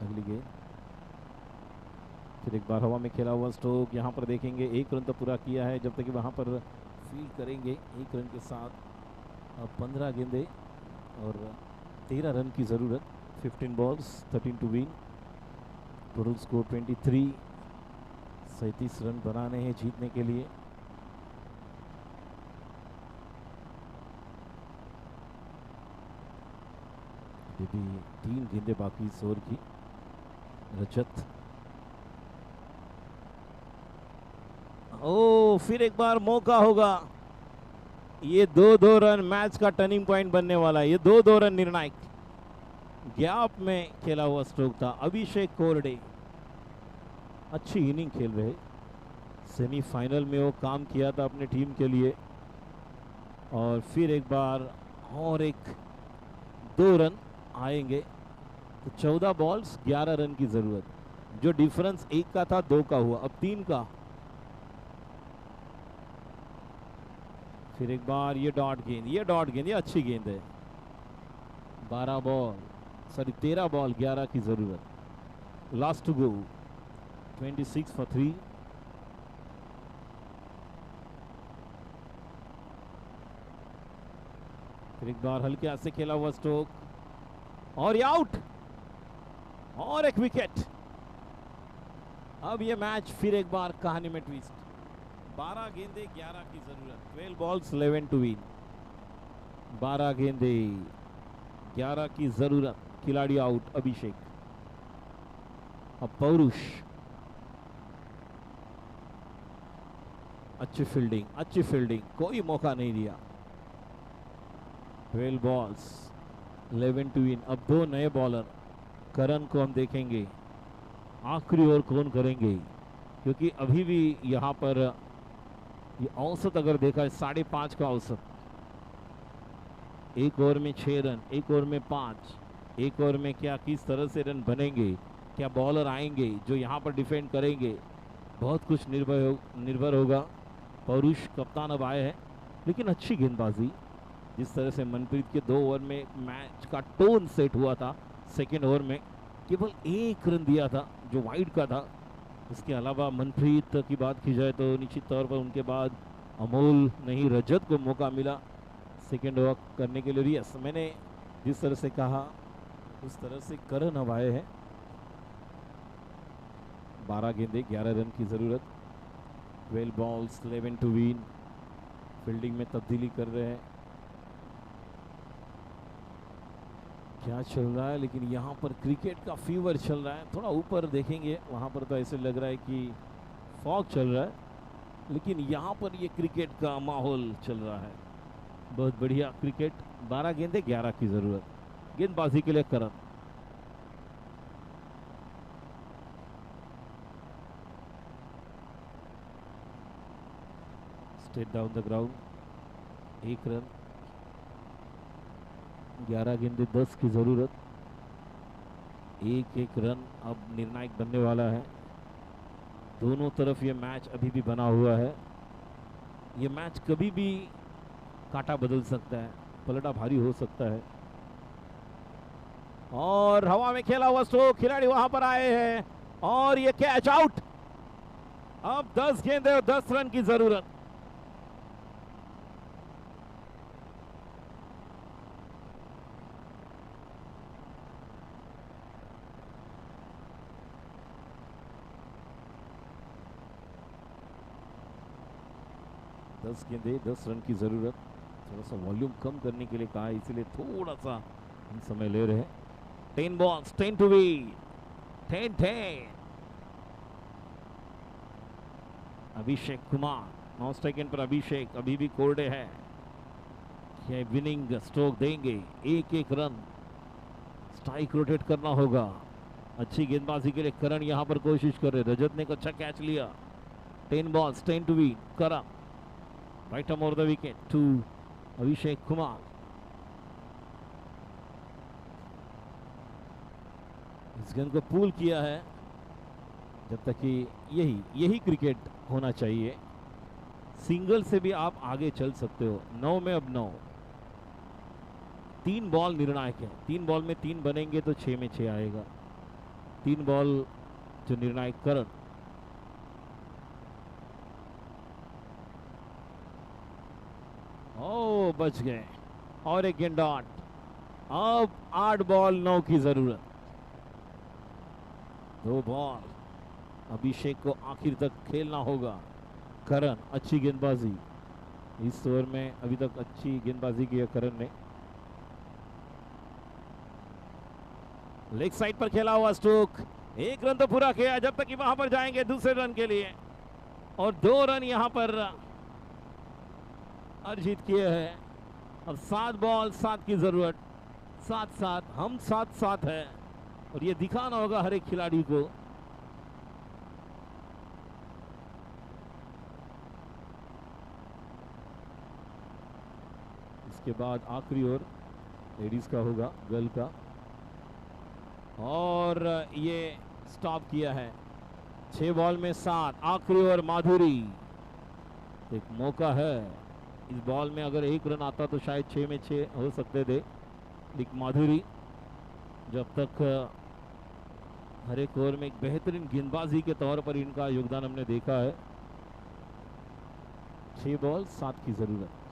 अगली गेंद फिर एक बार हवा में खेला हुआ स्ट्रोक, यहाँ पर देखेंगे 1 रन तो पूरा किया है, जब तक कि वहाँ पर फील्ड करेंगे 1 रन के साथ। अब 15 गेंदे और 13 रन की ज़रूरत। 15 balls 13 to win. Total score 23। 37 run बनाने हैं जीतने के लिए। अभी भी 3 गेंदे बाकी इस ओवर की। रजत, ओ फिर एक बार मौका होगा। ये 2-2 रन मैच का टर्निंग पॉइंट बनने वाला है। ये 2-2 रन निर्णायक। गैप में खेला हुआ स्ट्रोक था। अभिषेक कोरडे अच्छी इनिंग खेल रहे। सेमीफाइनल में वो काम किया था अपने टीम के लिए, और फिर एक बार और एक 2 रन आएंगे तो 14 बॉल्स 11 रन की जरूरत। जो डिफरेंस 1 का था 2 का हुआ, अब 3 का। फिर एक बार ये डॉट गेंद, ये अच्छी गेंद है। 13 बॉल 11 की जरूरत। Last to go 26 for 3। फिर एक बार हल्के हाथ से खेला हुआ स्ट्रोक, और ये आउट, और एक विकेट। अब ये मैच फिर एक बार कहानी में ट्विस्ट। 12 गेंदे 11 की जरूरत। 12 बॉल्स 11 टू विन। 12 गेंदे 11 की जरूरत। खिलाड़ी आउट अभिषेक। अब पौरुष, अच्छी फील्डिंग, कोई मौका नहीं दिया। 12 बॉल्स 11 टू विन। अब 2 नए बॉलर। करण को हम देखेंगे आखिरी ओवर कौन करेंगे, क्योंकि अभी भी यहाँ पर ये औसत अगर देखा है 5.5 का औसत। 1 ओवर में 6 रन, 1 ओवर में 5। 1 ओवर में क्या किस तरह से रन बनेंगे, क्या बॉलर आएंगे जो यहाँ पर डिफेंड करेंगे, बहुत कुछ निर्भर होगा। पौरुष कप्तान अब आए हैं, लेकिन अच्छी गेंदबाजी। जिस तरह से मनप्रीत के 2 ओवर में मैच का टोन सेट हुआ था, सेकेंड ओवर में केवल 1 रन दिया था जो वाइड का था। इसके अलावा मनप्रीत की बात की जाए तो निश्चित तौर पर उनके बाद अमोल नहीं, रजत को मौका मिला सेकेंड ओवर करने के लिए। यस, मैंने जिस तरह से कहा उस तरह से करण अब आए हैं। 12 गेंदे 11 रन की ज़रूरत। 12 बॉल्स 11 टू विन। फील्डिंग में तब्दीली कर रहे हैं। क्या चल रहा है, लेकिन यहाँ पर क्रिकेट का फीवर चल रहा है। थोड़ा ऊपर देखेंगे, वहाँ पर तो ऐसे लग रहा है कि फॉग चल रहा है, लेकिन यहाँ पर ये क्रिकेट का माहौल चल रहा है। बहुत बढ़िया क्रिकेट। 12 गेंदे 11 की ज़रूरत। गेंदबाजी के लिए Karan. Straight down the ground. 1 run. 11 गेंदे 10 की ज़रूरत। 1-1 रन अब निर्णायक बनने वाला है। दोनों तरफ ये मैच अभी भी बना हुआ है। ये मैच कभी भी कांटा बदल सकता है, पलटा भारी हो सकता है। और हवा में खेला हुआ स्ट्रोक, खिलाड़ी वहां पर आए हैं, और ये कैच आउट। अब 10 गेंदे और 10 रन की जरूरत। दस गेंदे 10 रन की जरूरत। थोड़ा सा वॉल्यूम कम करने के लिए कहा, इसलिए थोड़ा सा हम समय ले रहे हैं। 10 balls 10 to win. 10-10। Abhishek Kumar non strike end पर। अभिषेक अभी भी कोरडे है, क्या विनिंग स्ट्रोक देंगे। 1-1 रन। स्ट्राइक रोटेट करना होगा। अच्छी गेंदबाजी के लिए करण यहां पर कोशिश कर रहे। रजत ने एक अच्छा कैच लिया। 10 balls 10 to win. Karan right arm over the wicket to Abhishek Kumar. इस गेंद को पुल किया है। जब तक कि यही क्रिकेट होना चाहिए। सिंगल से भी आप आगे चल सकते हो। 9 में अब 9, 3 बॉल निर्णायक है। 3 बॉल में 3 बनेंगे तो 6 में 6 आएगा। 3 बॉल जो निर्णायक करण, ओ बच गए। और एक गेंद डॉट। अब 8 बॉल 9 की जरूरत। 2 बॉल अभिषेक को आखिर तक खेलना होगा। करण अच्छी गेंदबाजी, इस ओवर में अभी तक अच्छी गेंदबाजी की है करण ने। लेग साइड पर खेला हुआ स्ट्रोक, 1 रन तो पूरा किया, जब तक कि वहां पर जाएंगे दूसरे रन के लिए। और 2 रन यहां पर अर्जित किए हैं। अब 7 बॉल 7 की जरूरत। 7-7, हम 7-7 है और ये दिखाना होगा हर एक खिलाड़ी को। इसके बाद आखिरी ओवर लेडीज का होगा, गर्ल का। और ये स्टॉप किया है। 6 बॉल में 7, आखिरी ओवर माधुरी। एक मौका है, इस बॉल में अगर 1 रन आता तो शायद 6 में 6 हो सकते थे। लेकिन माधुरी जब तक हर एक ओवर में एक बेहतरीन गेंदबाजी के तौर पर इनका योगदान हमने देखा है। 6 बॉल 7 की जरूरत।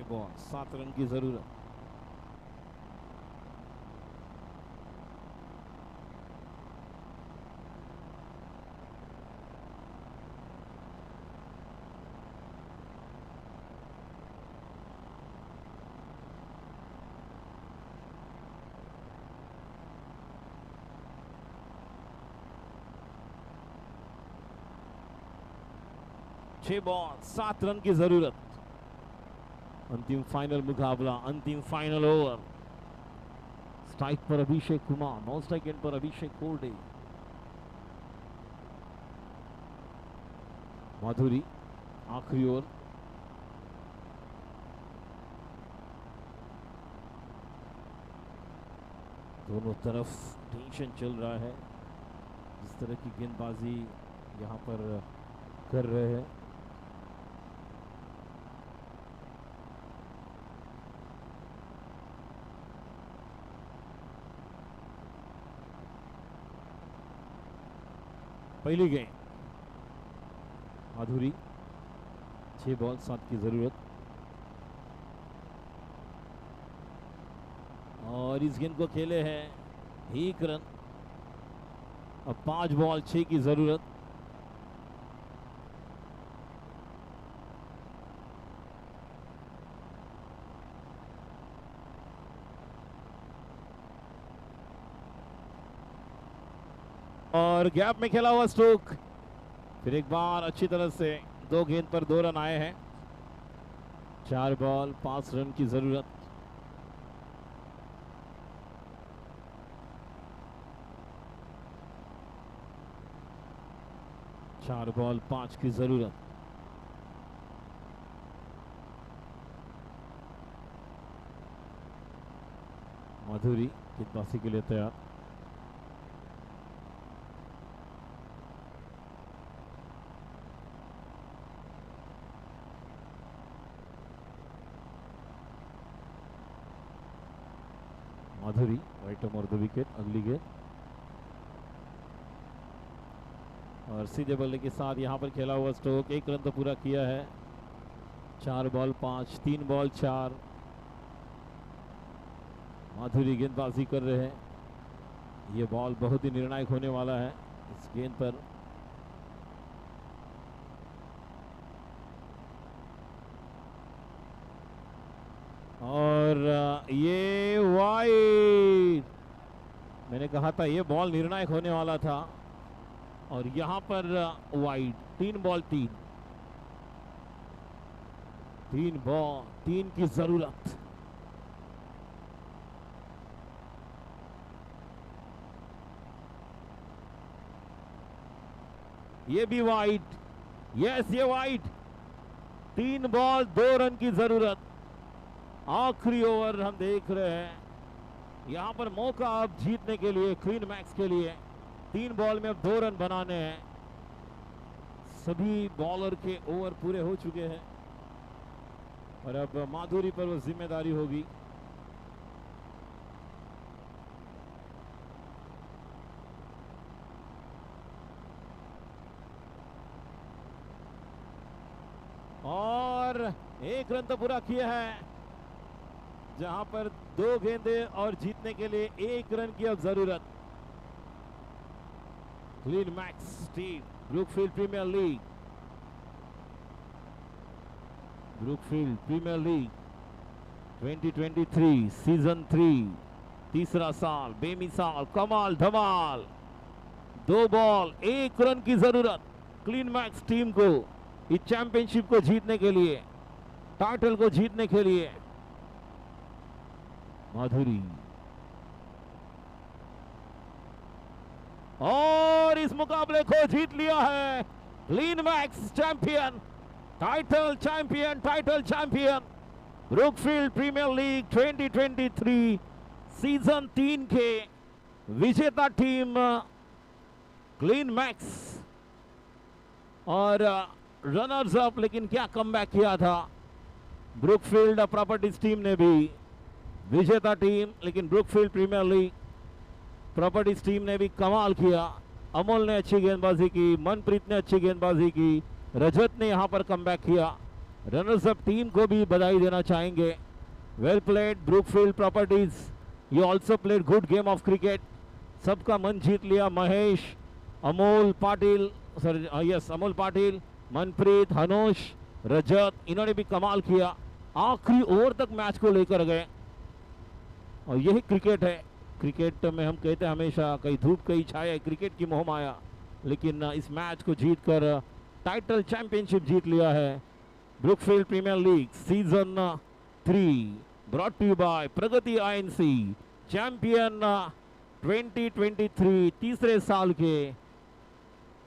बॉल 7 रन की जरूरत। छह बॉल 7 रन की जरूरत। अंतिम फाइनल मुकाबला, अंतिम फाइनल ओवर। स्ट्राइक पर अभिषेक कुमार, नॉन स्ट्राइक एंड पर अभिषेक कोरडे। माधुरी आखिरी ओवर। दोनों तरफ टेंशन चल रहा है, जिस तरह की गेंदबाजी यहां पर कर रहे हैं। पहली गेंद माधुरी, 6 बॉल 7 की जरूरत। और इस गेंद को खेले हैं 1 रन। अब 5 बॉल 6 की जरूरत। और गैप में खेला हुआ स्ट्रोक। फिर एक बार अच्छी तरह से 2 गेंद पर 2 रन आए हैं। 4 बॉल 5 रन की जरूरत। चार बॉल 5 की जरूरत। माधुरी गेंदबाजी के लिए तैयार। माधुरी राइट ऑफ द विकेट, अगली गेंद। और सीधे बल्ले के साथ यहां पर खेला हुआ स्ट्रोक। 1 रन तो पूरा किया है। 4 बॉल 5, 3 बॉल 4। माधुरी गेंदबाजी कर रहे हैं। ये बॉल बहुत ही निर्णायक होने वाला है। इस गेंद पर ये वाइड, मैंने कहा था ये बॉल निर्णायक होने वाला था और यहां पर वाइड। 3 बॉल 3, 3 बॉल 3 की जरूरत। ये भी वाइड, यस ये वाइड। 3 बॉल 2 रन की जरूरत। आखिरी ओवर हम देख रहे हैं, यहां पर मौका अब जीतने के लिए क्लीन मैक्स के लिए। 3 बॉल में अब 2 रन बनाने हैं। सभी बॉलर के ओवर पूरे हो चुके हैं और अब माधुरी पर वो जिम्मेदारी होगी। और 1 रन तो पूरा किया है, जहां पर 2 गेंदे और जीतने के लिए 1 रन की अब जरूरत। Clean max team, Brookfield premiere league, Brookfield premiere league 2023 season 3, तीसरा साल, बेमिसाल, कमाल धमाल। 2 बॉल 1 रन की जरूरत क्लीन मैक्स टीम को इस चैंपियनशिप को जीतने के लिए, टाइटल को जीतने के लिए। माधुरी, और इस मुकाबले को जीत लिया है clean max champion, title champion, title champion. Brookfield premiere league 2023 season 3 के विजेता टीम क्लीन मैक्स और रनर्स अप। लेकिन क्या कमबैक किया था ब्रुकफील्ड प्रॉपर्टीज टीम ने भी। विजेता टीम, लेकिन Brookfield premiere league properties team ने भी कमाल किया। अमोल ने अच्छी गेंदबाजी की, मनप्रीत ने अच्छी गेंदबाजी की, रजत ने यहां पर कमबैक किया। रनर्स अप टीम को भी बधाई देना चाहेंगे। Well played Brookfield properties, you also played good game of cricket. सबका मन जीत लिया। महेश, अमोल पाटिल, यस अमोल पाटिल, मनप्रीत, हनोश, रजत, इन्होंने भी कमाल किया। आखिरी ओवर तक मैच को लेकर गए और यही क्रिकेट है। क्रिकेट में हम कहते हैं हमेशा कहीं धूप कहीं छाया, क्रिकेट की मोहमाया, लेकिन इस मैच को जीतकर टाइटल चैंपियनशिप जीत लिया है Brookfield premiere League season 3, brought to you by Pragati INC. Champion 2023 तीसरे साल के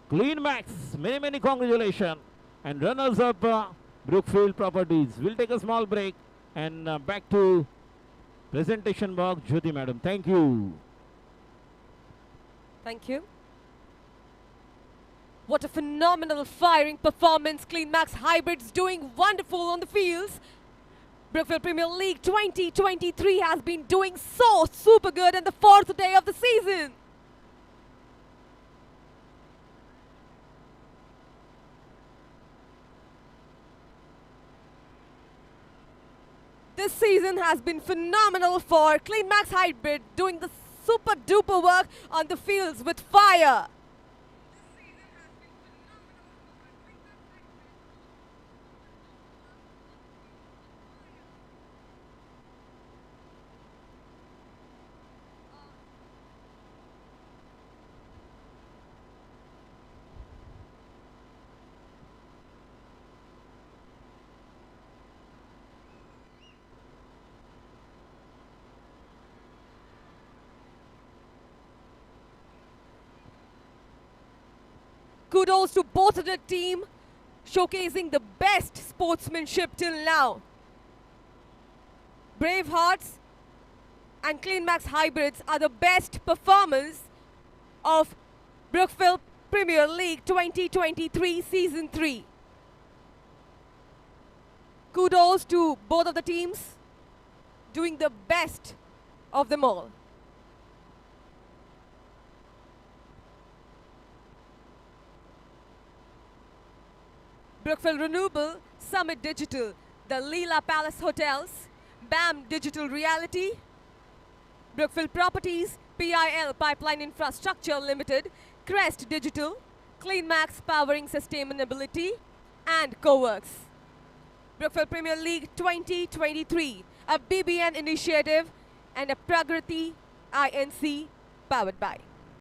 Clean Max, many congratulations, and runners up Brookfield Properties. We'll take a small break and back to presentation box. Jyoti madam, thank you. Thank you. What a phenomenal firing performance. Clean Max Hybrids doing wonderful on the fields. Brookfield Premier League 2023 has been doing so super good in the 4th day of the season. This season has been phenomenal for Clean Max Hybrid, doing the super duper work on the fields with fire. Kudos to both of the team, showcasing the best sportsmanship till now. Bravehearts and Clean Max Hybrids are the best performers of Brookfield Premier League 2023 Season 3. Kudos to both of the teams, doing the best of them all. Brookfield Renewable, Summit Digital, the Leela Palace Hotels, BAM Digital Reality, Brookfield Properties, PIL Pipeline Infrastructure Limited, Crest Digital, Clean Max Powering Sustainability, and Coworks. Brookfield Premier League 2023, a BBN initiative and a Pragrati INC powered by.